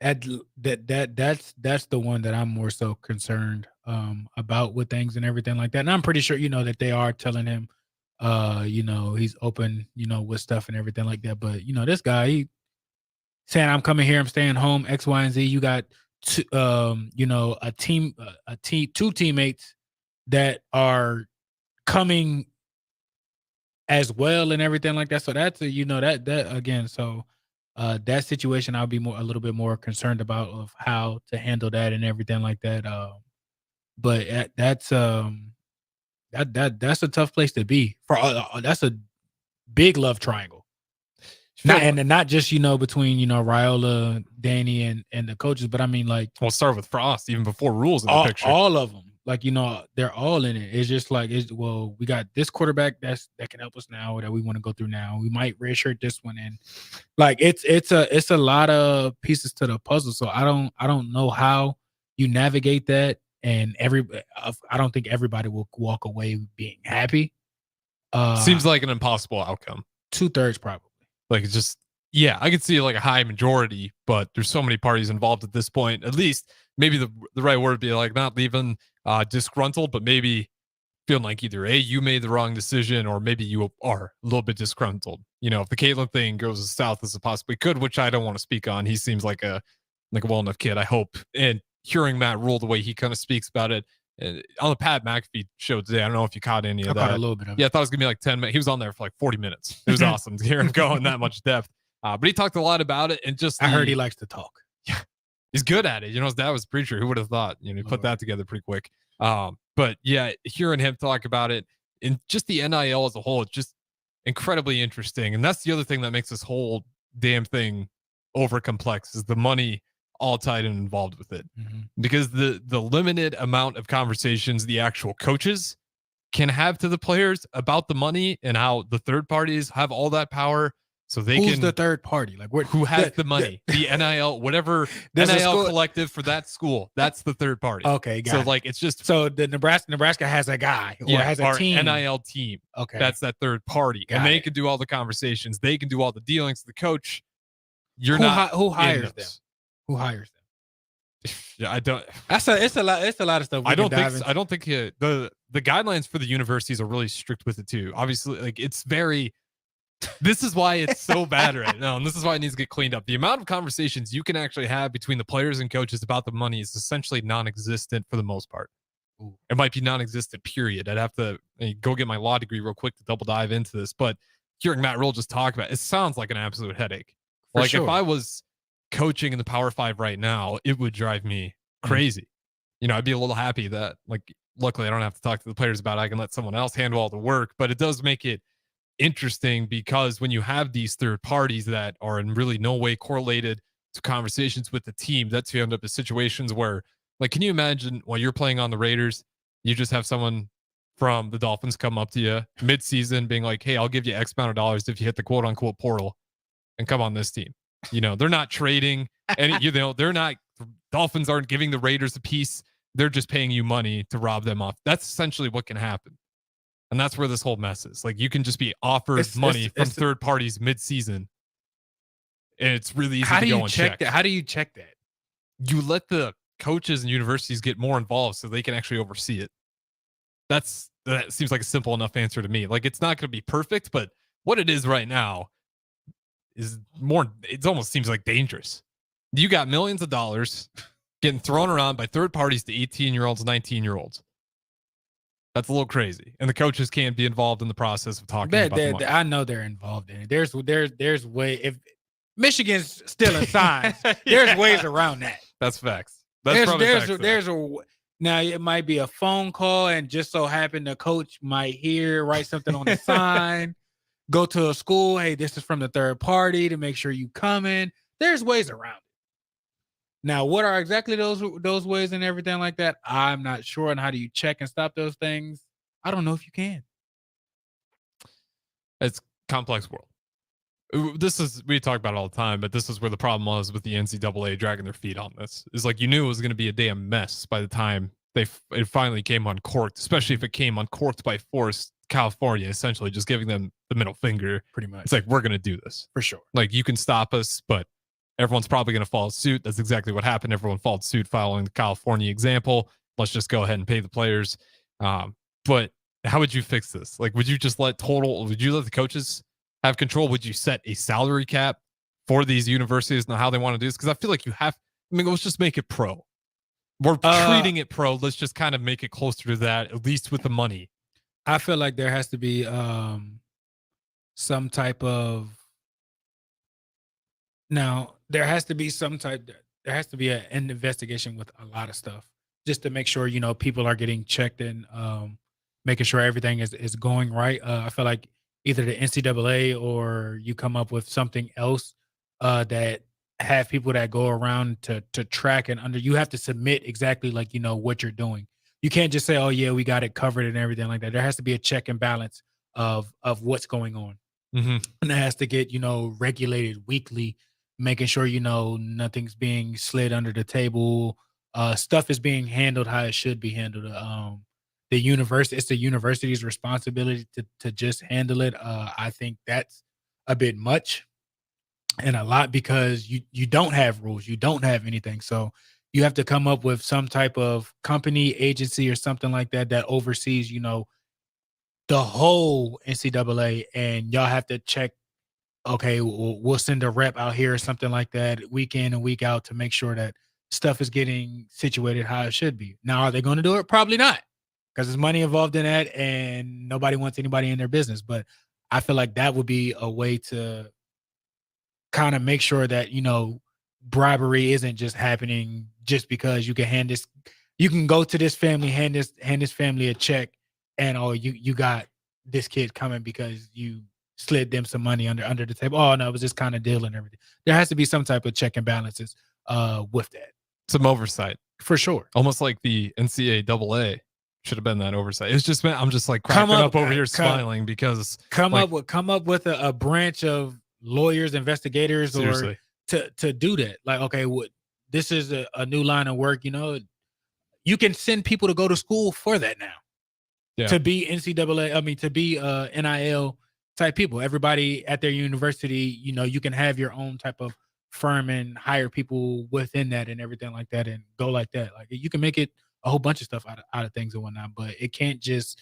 That's the one that I'm more so concerned about with things and everything like that. And I'm pretty sure that they are telling him, he's open, with stuff and everything like that. But this guy, he saying, I'm coming here, I'm staying home, X, Y, and Z. You got two teammates that are coming as well and everything like that. So that's that again. So that situation, I'll be a little bit more concerned about of how to handle that and everything like that. But that's a tough place to be for. That's a big love triangle. Not just between Raiola, Danny, and the coaches, but I mean, like, we'll start with Frost even before rules in the picture. All of them, like, they're all in it. It's just like, we got this quarterback that can help us now, that we want to go through now. We might redshirt this one, and like it's a lot of pieces to the puzzle. So I don't know how you navigate that, and I don't think everybody will walk away being happy. Seems like an impossible outcome. 2/3 probably. Like, it's just, Yeah, I could see like a high majority, but there's so many parties involved at this point. At least maybe the right word would be like not leaving disgruntled, but maybe feeling like either A, you made the wrong decision, or maybe you are a little bit disgruntled. If the Caitlin thing goes as south as it possibly could, which I don't want to speak on. He seems like a well enough kid, I hope. And hearing Matt Rule the way he kind of speaks about it on the Pat McAfee show today, I don't know if you caught any of that. I caught a little bit of it. Yeah, I thought it was gonna be like 10 minutes. He was on there for like 40 minutes. It was awesome to hear him go in that much depth. But he talked a lot about it, and just I heard he likes to talk. Yeah, he's good at it. His dad was a preacher. Who would have thought? He put that together pretty quick. But yeah, hearing him talk about it and just the NIL as a whole, it's just incredibly interesting. And that's the other thing that makes this whole damn thing over complex is the money all tied and involved with it. Because the limited amount of conversations the actual coaches can have to the players about the money and how the third parties have all that power. So Who's the third party? Like who has the money? The NIL, whatever NIL collective for that school. That's the third party. Okay, got it. Like it's just so the Nebraska has a guy or has a our team. NIL team. Okay, that's that third party, and they can do all the conversations. They can do all the dealings. The coach, who hires them? Who hires them? Yeah, I don't. It's a lot of stuff. I don't think the guidelines for the universities are really strict with it too. Obviously, like it's very. This is why it's so bad right now, and this is why it needs to get cleaned up. The amount of conversations you can actually have between the players and coaches about the money is essentially non-existent for the most part. Ooh. It might be non-existent, period. I'd have to go get my law degree real quick to double dive into this, but hearing Matt Rule just talk about it sounds like an absolute headache. Like if I was coaching in the Power 5 right now, it would drive me crazy. I'd be a little happy that, like, luckily I don't have to talk to the players about it. I can let someone else handle all the work, but it does make it interesting because when you have these third parties that are in really no way correlated to conversations with the team, that's you end up in situations where, like, can you imagine while you're playing on the Raiders, you just have someone from the Dolphins come up to you mid-season being like, hey, I'll give you X amount of dollars if you hit the quote unquote portal and come on this team. They're not trading and they're not, Dolphins aren't giving the Raiders a piece. They're just paying you money to rob them off. That's essentially what can happen. And that's where this whole mess is. Like, you can just be offered money from third parties mid-season, and it's really easy to go and check that. How do you check that? You let the coaches and universities get more involved so they can actually oversee it. That seems like a simple enough answer to me. Like, it's not going to be perfect, but what it is right now is more. It almost seems like dangerous. You got millions of dollars getting thrown around by third parties to 18-year-olds, 19-year-olds. That's a little crazy, and the coaches can't be involved in the process of talking about the money. I know they're involved in it. There's way if Michigan's still in signs, there's ways around that. That's facts. There's now it might be a phone call, and just so happen the coach might write something on the sign, go to a school. Hey, this is from the third party to make sure you come in. There's ways around it. Now, what are exactly those ways and everything like that? I'm not sure. And how do you check and stop those things? I don't know if you can. It's a complex world. We talk about it all the time, but this is where the problem was with the NCAA dragging their feet on this. Is like you knew it was going to be a damn mess by the time it finally came uncorked, especially if it came uncorked by force. California essentially just giving them the middle finger. Pretty much. It's like, we're going to do this. For sure. Like, you can stop us, but everyone's probably going to follow suit. That's exactly what happened. Everyone followed suit following the California example. Let's just go ahead and pay the players. But how would you fix this? Like, would you let the coaches have control? Would you set a salary cap for these universities and how they want to do this? Because I feel like let's just make it pro. We're treating it pro. Let's just kind of make it closer to that, at least with the money. I feel like there has to be some type of there has to be an investigation with a lot of stuff just to make sure people are getting checked and making sure everything is going right. I feel like either the NCAA or you come up with something else that have people that go around to track and you have to submit exactly like what you're doing. You can't just say, oh yeah, we got it covered and everything like that. There has to be a check and balance of what's going on. Mm-hmm. And it has to get regulated weekly, making sure nothing's being slid under the table. Stuff is being handled how it should be handled. It's the university's responsibility to just handle it. I think that's a bit much. and a lot because you don't have rules, you don't have anything. So you have to come up with some type of company, agency, or something like that that oversees, the whole NCAA, and y'all have to check. Okay, we'll send a rep out here or something like that, week in and week out, to make sure that stuff is getting situated how it should be. Now, are they going to do it? Probably not, because there's money involved in that, and nobody wants anybody in their business. But I feel like that would be a way to kind of make sure that, bribery isn't just happening just because you can go to this family, hand this family a check, and you got this kid coming because you slid them some money under the table. Oh no, it was just kind of deal and everything. There has to be some type of check and balances with that. Some oversight. For sure. Almost like the NCAA should have been that oversight. It's just, I'm just like cracking up over here smiling because come up with a branch of lawyers, investigators, seriously, or to do that. Like, okay, this is a new line of work. You can send people to go to school for that now. Yeah. To be NCAA, to be NIL type people. Everybody at their university, you can have your own type of firm and hire people within that and everything like that, and go like that. Like, you can make it a whole bunch of stuff out of things and whatnot, but it can't just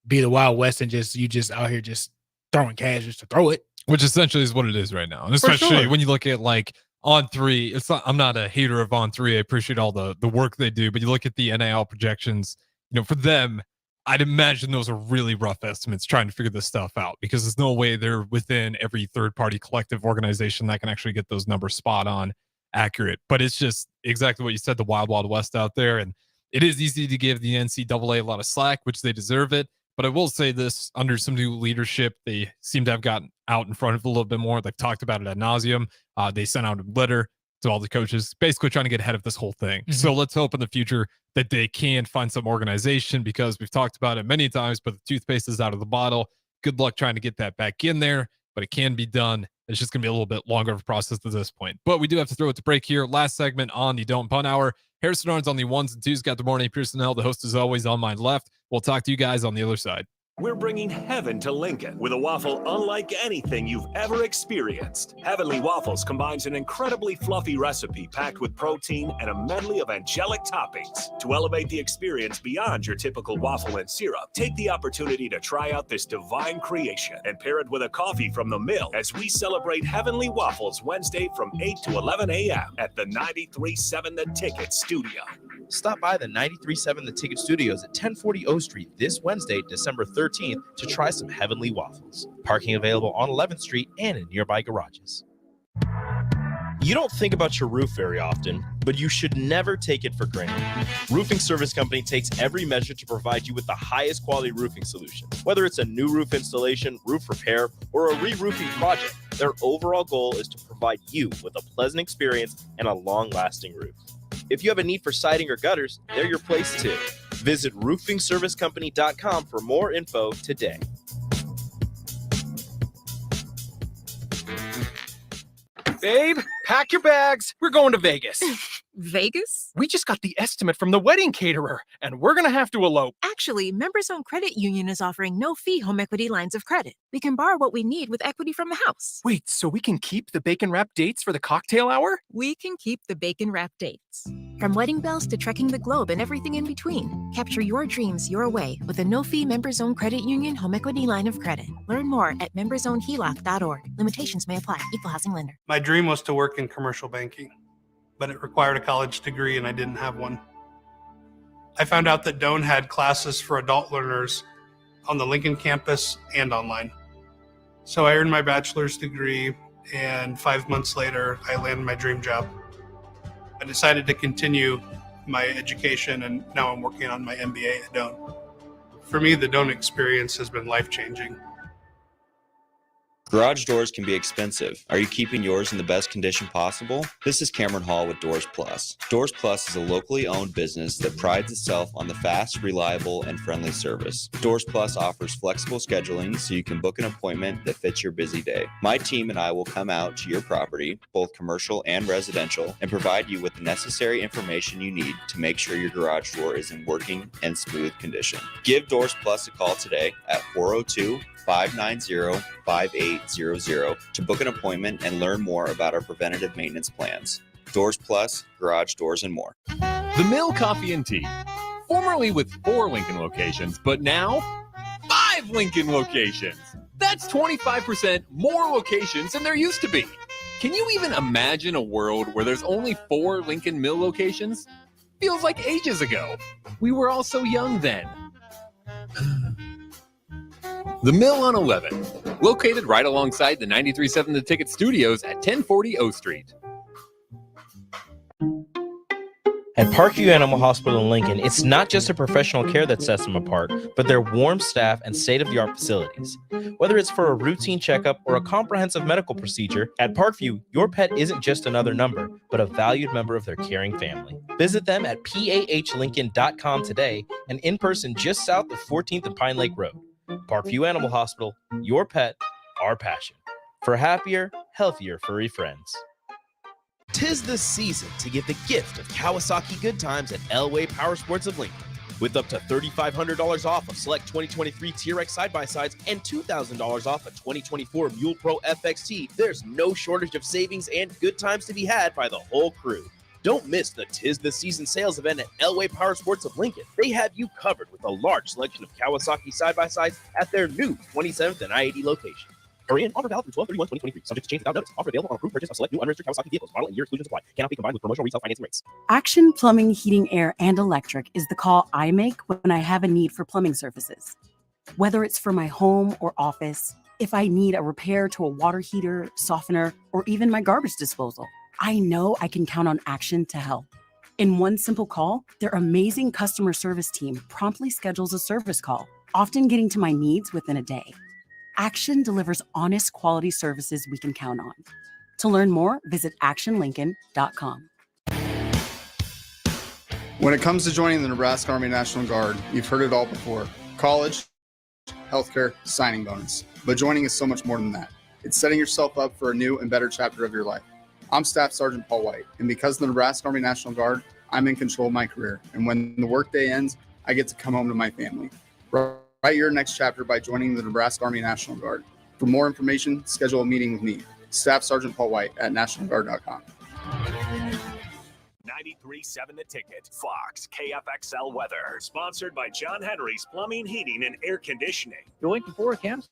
be the Wild West and you just out here just throwing cash just to throw it. Which essentially is what it is right now. And especially when you look at like On3, I'm not a hater of On3. I appreciate all the work they do, but you look at the NIL projections, for them, I'd imagine those are really rough estimates trying to figure this stuff out, because there's no way they're within every third-party collective organization that can actually get those numbers spot on accurate. But it's just exactly what you said, the wild, wild west out there. And it is easy to give the NCAA a lot of slack, which they deserve it. But I will say this, under some new leadership, they seem to have gotten out in front of it a little bit more. They've talked about it ad nauseum. They sent out a letter to all the coaches, basically trying to get ahead of this whole thing. Mm-hmm. So let's hope in the future that they can find some organization, because we've talked about it many times, but the toothpaste is out of the bottle. Good luck trying to get that back in there, but it can be done. It's just going to be a little bit longer of a process at this point. But we do have to throw it to break here. Last segment on the Don't Punt Hour. Harrison Arns on the ones and twos. Got the morning Pierson'El, the host, is always on my left. We'll talk to you guys on the other side. We're bringing heaven to Lincoln with a waffle unlike anything you've ever experienced. Heavenly Waffles combines an incredibly fluffy recipe packed with protein and a medley of angelic toppings. To elevate the experience beyond your typical waffle and syrup, take the opportunity to try out this divine creation and pair it with a coffee from the mill as we celebrate Heavenly Waffles Wednesday from 8 to 11 a.m. at the 93.7 The Ticket Studio. Stop by the 93.7 The Ticket Studios at 1040 O Street this Wednesday, December 13th, to try some Heavenly Waffles. Parking available on 11th Street and in nearby garages. You don't think about your roof very often, but you should never take it for granted. Roofing Service Company takes every measure to provide you with the highest quality roofing solution. Whether it's a new roof installation, roof repair, or a re-roofing project, their overall goal is to provide you with a pleasant experience and a long-lasting roof. If you have a need for siding or gutters, they're your place too. Visit roofingservicecompany.com for more info today. Babe, pack your bags. We're going to Vegas. Vegas? We just got the estimate from the wedding caterer, and we're going to have to elope. Actually, Members Own Credit Union is offering no-fee home equity lines of credit. We can borrow what we need with equity from the house. Wait, so we can keep the bacon-wrapped dates for the cocktail hour? We can keep the bacon-wrapped dates. From wedding bells to trekking the globe and everything in between, capture your dreams your way with a no-fee Members Own Credit Union home equity line of credit. Learn more at membersownheloc.org. Limitations may apply. Equal housing lender. My dream was to work in commercial banking, but it required a college degree and I didn't have one. I found out that Doane had classes for adult learners on the Lincoln campus and online. So I earned my bachelor's degree, and 5 months later, I landed my dream job. I decided to continue my education, and now I'm working on my MBA at Doane. For me, the Doane experience has been life-changing. Garage doors can be expensive. Are you keeping yours in the best condition possible? This is Cameron Hall with Doors Plus. Doors Plus is a locally owned business that prides itself on the fast, reliable, and friendly service. Doors Plus offers flexible scheduling so you can book an appointment that fits your busy day. My team and I will come out to your property, both commercial and residential, and provide you with the necessary information you need to make sure your garage door is in working and smooth condition. Give Doors Plus a call today at 402 590-5800 to book an appointment and learn more about our preventative maintenance plans. Doors Plus, garage doors, and more. The Mill Coffee and Tea, formerly with 4 Lincoln locations, but now 5 Lincoln locations. That's 25% more locations than there used to be. Can you even imagine a world where there's only 4 Lincoln Mill locations? Feels like ages ago. We were all so young then. The Mill on 11, located right alongside the 93.7 The Ticket Studios at 1040 O Street. At Parkview Animal Hospital in Lincoln, it's not just a professional care that sets them apart, but their warm staff and state-of-the-art facilities. Whether it's for a routine checkup or a comprehensive medical procedure, at Parkview, your pet isn't just another number, but a valued member of their caring family. Visit them at pahlincoln.com today and in person just south of 14th and Pine Lake Road. Parkview Animal Hospital, your pet, our passion. For happier, healthier furry friends. 'Tis the season to get the gift of Kawasaki good times at Elway Power Sports of Lincoln. With up to $3,500 off of select 2023 TRX side-by-sides and $2,000 off a 2024 Mule Pro FXT, there's no shortage of savings and good times to be had by the whole crew. Don't miss the 'Tis the Season sales event at Elway Power Sports of Lincoln. They have you covered with a large selection of Kawasaki side-by-sides at their new 27th and I-80 location. Hurry in, offer valid through 12/31/2023. Subject to change without notice. Offer available on approved purchase of select new unregistered Kawasaki vehicles. Model and year exclusions apply. Cannot be combined with promotional retail financing rates. Action Plumbing, Heating, Air, and Electric is the call I make when I have a need for plumbing services. Whether it's for my home or office, if I need a repair to a water heater, softener, or even my garbage disposal, I know I can count on Action to help. In one simple call, their amazing customer service team promptly schedules a service call, often getting to my needs within a day. Action delivers honest quality services we can count on. To learn more, visit actionlincoln.com. When it comes to joining the Nebraska Army National Guard, you've heard it all before. College, healthcare, signing bonus. But joining is so much more than that. It's setting yourself up for a new and better chapter of your life. I'm Staff Sergeant Paul White, and because of the Nebraska Army National Guard, I'm in control of my career. And when the workday ends, I get to come home to my family. Write your next chapter by joining the Nebraska Army National Guard. For more information, schedule a meeting with me, Staff Sergeant Paul White at nationalguard.com. 93.7 The Ticket, Fox, KFXL weather. Sponsored by John Henry's Plumbing, Heating, and Air Conditioning. Your Lincoln forecast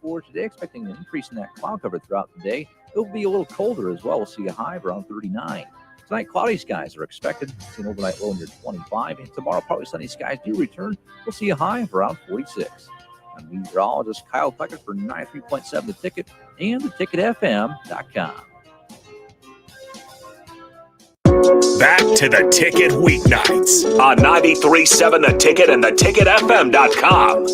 for today, expecting an increase in that cloud cover throughout the day. It'll be a little colder as well. We'll see a high of around 39. Tonight, cloudy skies are expected. See an overnight low near 25. And tomorrow, probably sunny skies do return. We'll see a high of around 46. I'm meteorologist Kyle Tucker for 93.7 The Ticket and theticketfm.com. Back to The Ticket weeknights on 93.7 The Ticket and theticketfm.com.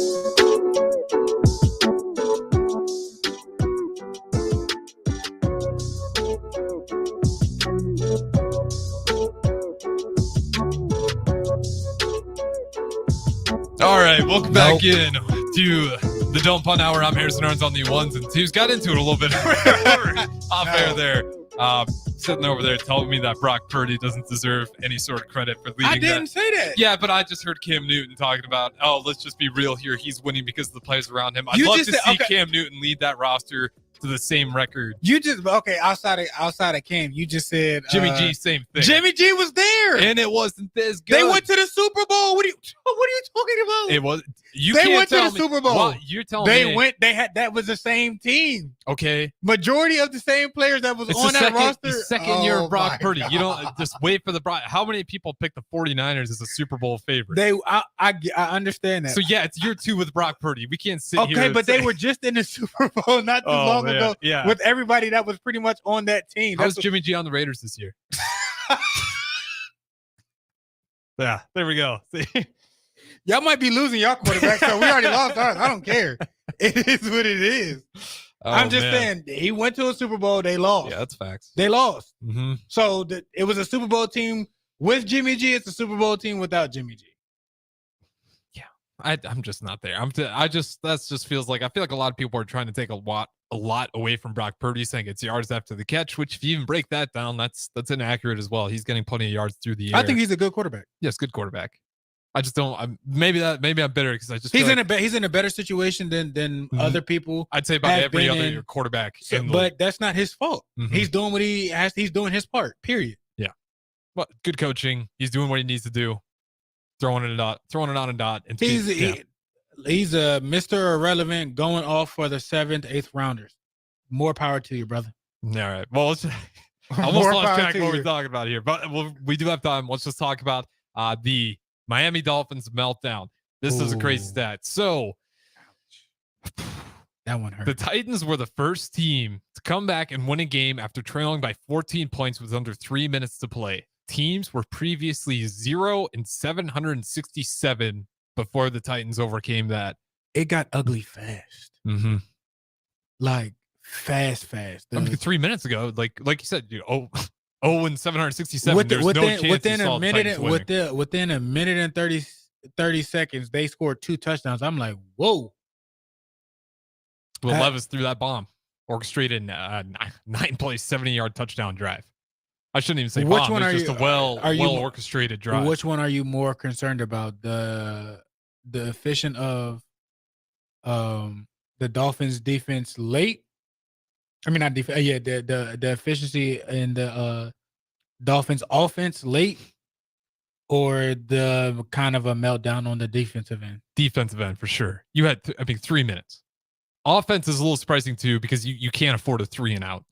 All right, welcome back in to the Don't Punt Hour. I'm Harrison Arns on the ones and twos. Got into it a little bit off air there. Sitting over there telling me that Brock Purdy doesn't deserve any sort of credit for leading. I didn't say that. Yeah, but I just heard Cam Newton talking about, let's just be real here. He's winning because of the players around him. I'd love to see Cam Newton lead that roster to the same record. You just outside of Cam, you just said Jimmy G, same thing. Jimmy G was there, and it wasn't as good. They went to the Super Bowl. What are you talking about? It was. They went to the Super Bowl. What, you're telling me they had that was the same team. Okay, majority of the same players that was on that roster. The second year of Brock Purdy. You don't just wait for the Brock. How many people picked the 49ers as a Super Bowl favorite? I understand that. So yeah, it's year 2 with Brock Purdy. We can't sit here. Okay, but they were just in the Super Bowl not too long ago. Yeah. With everybody that was pretty much on that team. How's Jimmy G on the Raiders this year? Yeah, there we go. See? Y'all might be losing y'all quarterback, so we already lost ours. I don't care. It is what it is. I'm just saying, he went to a Super Bowl. They lost. Yeah, that's facts. They lost. Mm-hmm. So it was a Super Bowl team with Jimmy G. It's a Super Bowl team without Jimmy G. Yeah, I'm just not there. That just feels like, I feel like a lot of people are trying to take a lot away from Brock Purdy, saying it's yards after the catch, which if you even break that down, that's inaccurate as well. He's getting plenty of yards through the air. I think he's a good quarterback. Yes, good quarterback. I just don't. Maybe I'm bitter because I just he's feel he's in a better situation than other people. I'd say about every other quarterback. But that's not his fault. He's doing what he has. He's doing his part. Period. Yeah. Well, good coaching. He's doing what he needs to do. Throwing it on a dot. And He's a Mr. Irrelevant going off for the 7th, 8th rounders. More power to you, brother. All right. Well, let's almost lost track of what we're talking about here, but we do have time. Let's just talk about the Miami Dolphins meltdown. This is a crazy stat. So that one hurt. The Titans were the first team to come back and win a game after trailing by 14 points with under 3 minutes to play. Teams were previously 0-767 before the Titans overcame that. It got ugly fast. Mm-hmm. Like fast. I mean, 3 minutes ago, like you said, 0-767. There's no chance within you a minute winning. within a minute and 30 seconds, they scored 2 touchdowns. I'm like, whoa. Will Levis threw that bomb, orchestrated a 9-play, 70-yard touchdown drive. I shouldn't even say Which bomb. one It's are just you, a well-orchestrated drive. Which one are you more concerned about? The efficient of the Dolphins defense late? I mean, not defense. Yeah, the efficiency in the Dolphins offense late, or the kind of a meltdown on the defensive end? Defensive end for sure. You had 3 minutes. Offense is a little surprising too because you can't afford a 3 and out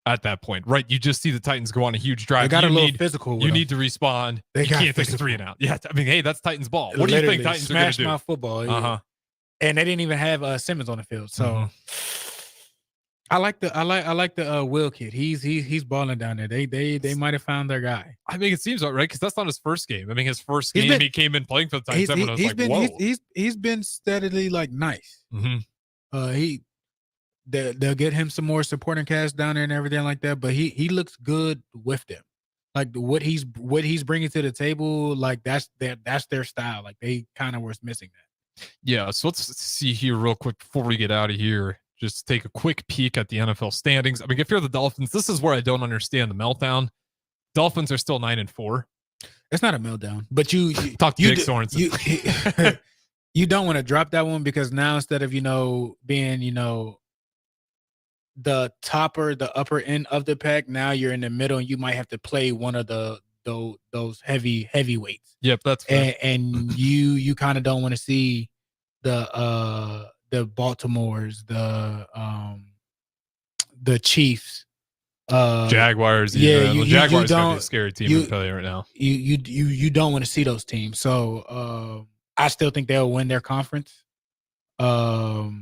at that point, right? You just see the Titans go on a huge drive. They got a little physical with You them. need to respond. They you can't take a 3 and out. Yeah, I mean, hey, that's Titans ball. What do you think Titans are going to do? Smash my football. Yeah. Uh-huh. And they didn't even have Simmons on the field, so I like the Will kid. He's balling down there. They might have found their guy. I mean, it seems right because that's not his first game. I mean, his first game he came in playing for the Titans. Everyone was like, whoa. He's been steadily like nice. Mm-hmm. They'll get him some more supporting cast down there and everything like that. But he looks good with them. Like what he's bringing to the table, like that's their style. Like they kind of were missing that. Yeah. So let's see here real quick before we get out of here. Just take a quick peek at the NFL standings. I mean, if you're the Dolphins, this is where I don't understand the meltdown. Dolphins are still 9-4. It's not a meltdown, but you talk to Jake Sorensen. You don't want to drop that one because now instead of being the upper end of the pack, now you're in the middle and you might have to play one of those heavyweights. Yep, that's fair. And you kind of don't want to see the Baltimores, the Chiefs, Jaguars. Yeah, the Jaguars are a scary team to play right now. You don't want to see those teams. So I still think they'll win their conference. Now,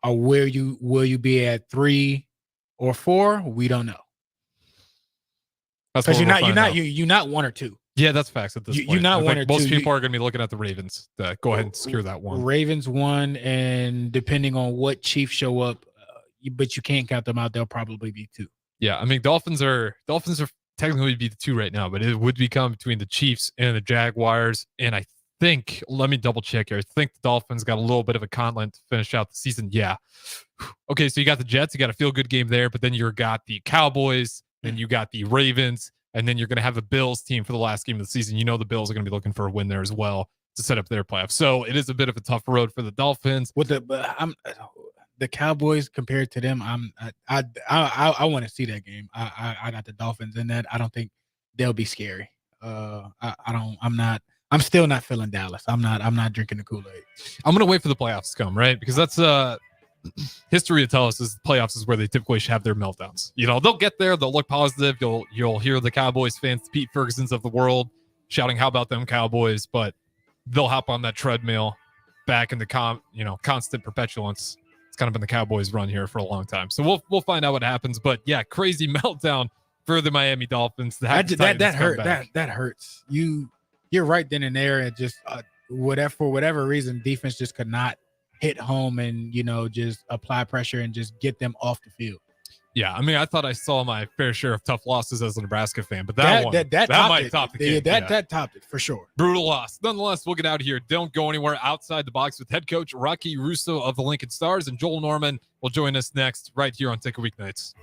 will you be at 3 or 4? We don't know. Because you're not 1 or 2. Yeah, that's facts at this point. You're not 1 or 2. Most people are going to be looking at the Ravens. Go ahead and secure that one. Ravens 1, and depending on what Chiefs show up, but you can't count them out. They'll probably be 2. Yeah, I mean Dolphins are technically be the 2 right now, but it would become between the Chiefs and the Jaguars. And I think, let me double check here. I think the Dolphins got a little bit of a gauntlet to finish out the season. Yeah. Okay, so you got the Jets, you got a feel good game there, but then you got the Cowboys, and you got the Ravens. And then you're going to have the Bills team for the last game of the season. You know the Bills are going to be looking for a win there as well to set up their playoffs. So it is a bit of a tough road for the Dolphins. With the Cowboys compared to them, I want to see that game. I got the Dolphins in that. I don't think they'll be scary. I'm still not feeling Dallas. I'm not drinking the Kool-Aid. I'm going to wait for the playoffs to come, right? Because that's history will tell us is the playoffs is where they typically have their meltdowns. They'll get there, they'll look positive. You'll hear the Cowboys fans, Pete Ferguson's of the world, shouting, "How about them Cowboys?" But they'll hop on that treadmill back in the constant perpetuance. It's kind of been the Cowboys' run here for a long time. So we'll find out what happens. But yeah, crazy meltdown for the Miami Dolphins. That hurt. That hurts. You're right then and there, and just for whatever reason, defense just could not hit home and just apply pressure and just get them off the field. Yeah, I mean, I thought I saw my fair share of tough losses as a Nebraska fan, but that might top the cake. That topped it for sure. Brutal loss. Nonetheless, we'll get out of here. Don't go anywhere outside the box with head coach Rocky Russo of the Lincoln Stars, and Joel Norman will join us next right here on Ticket Weeknights.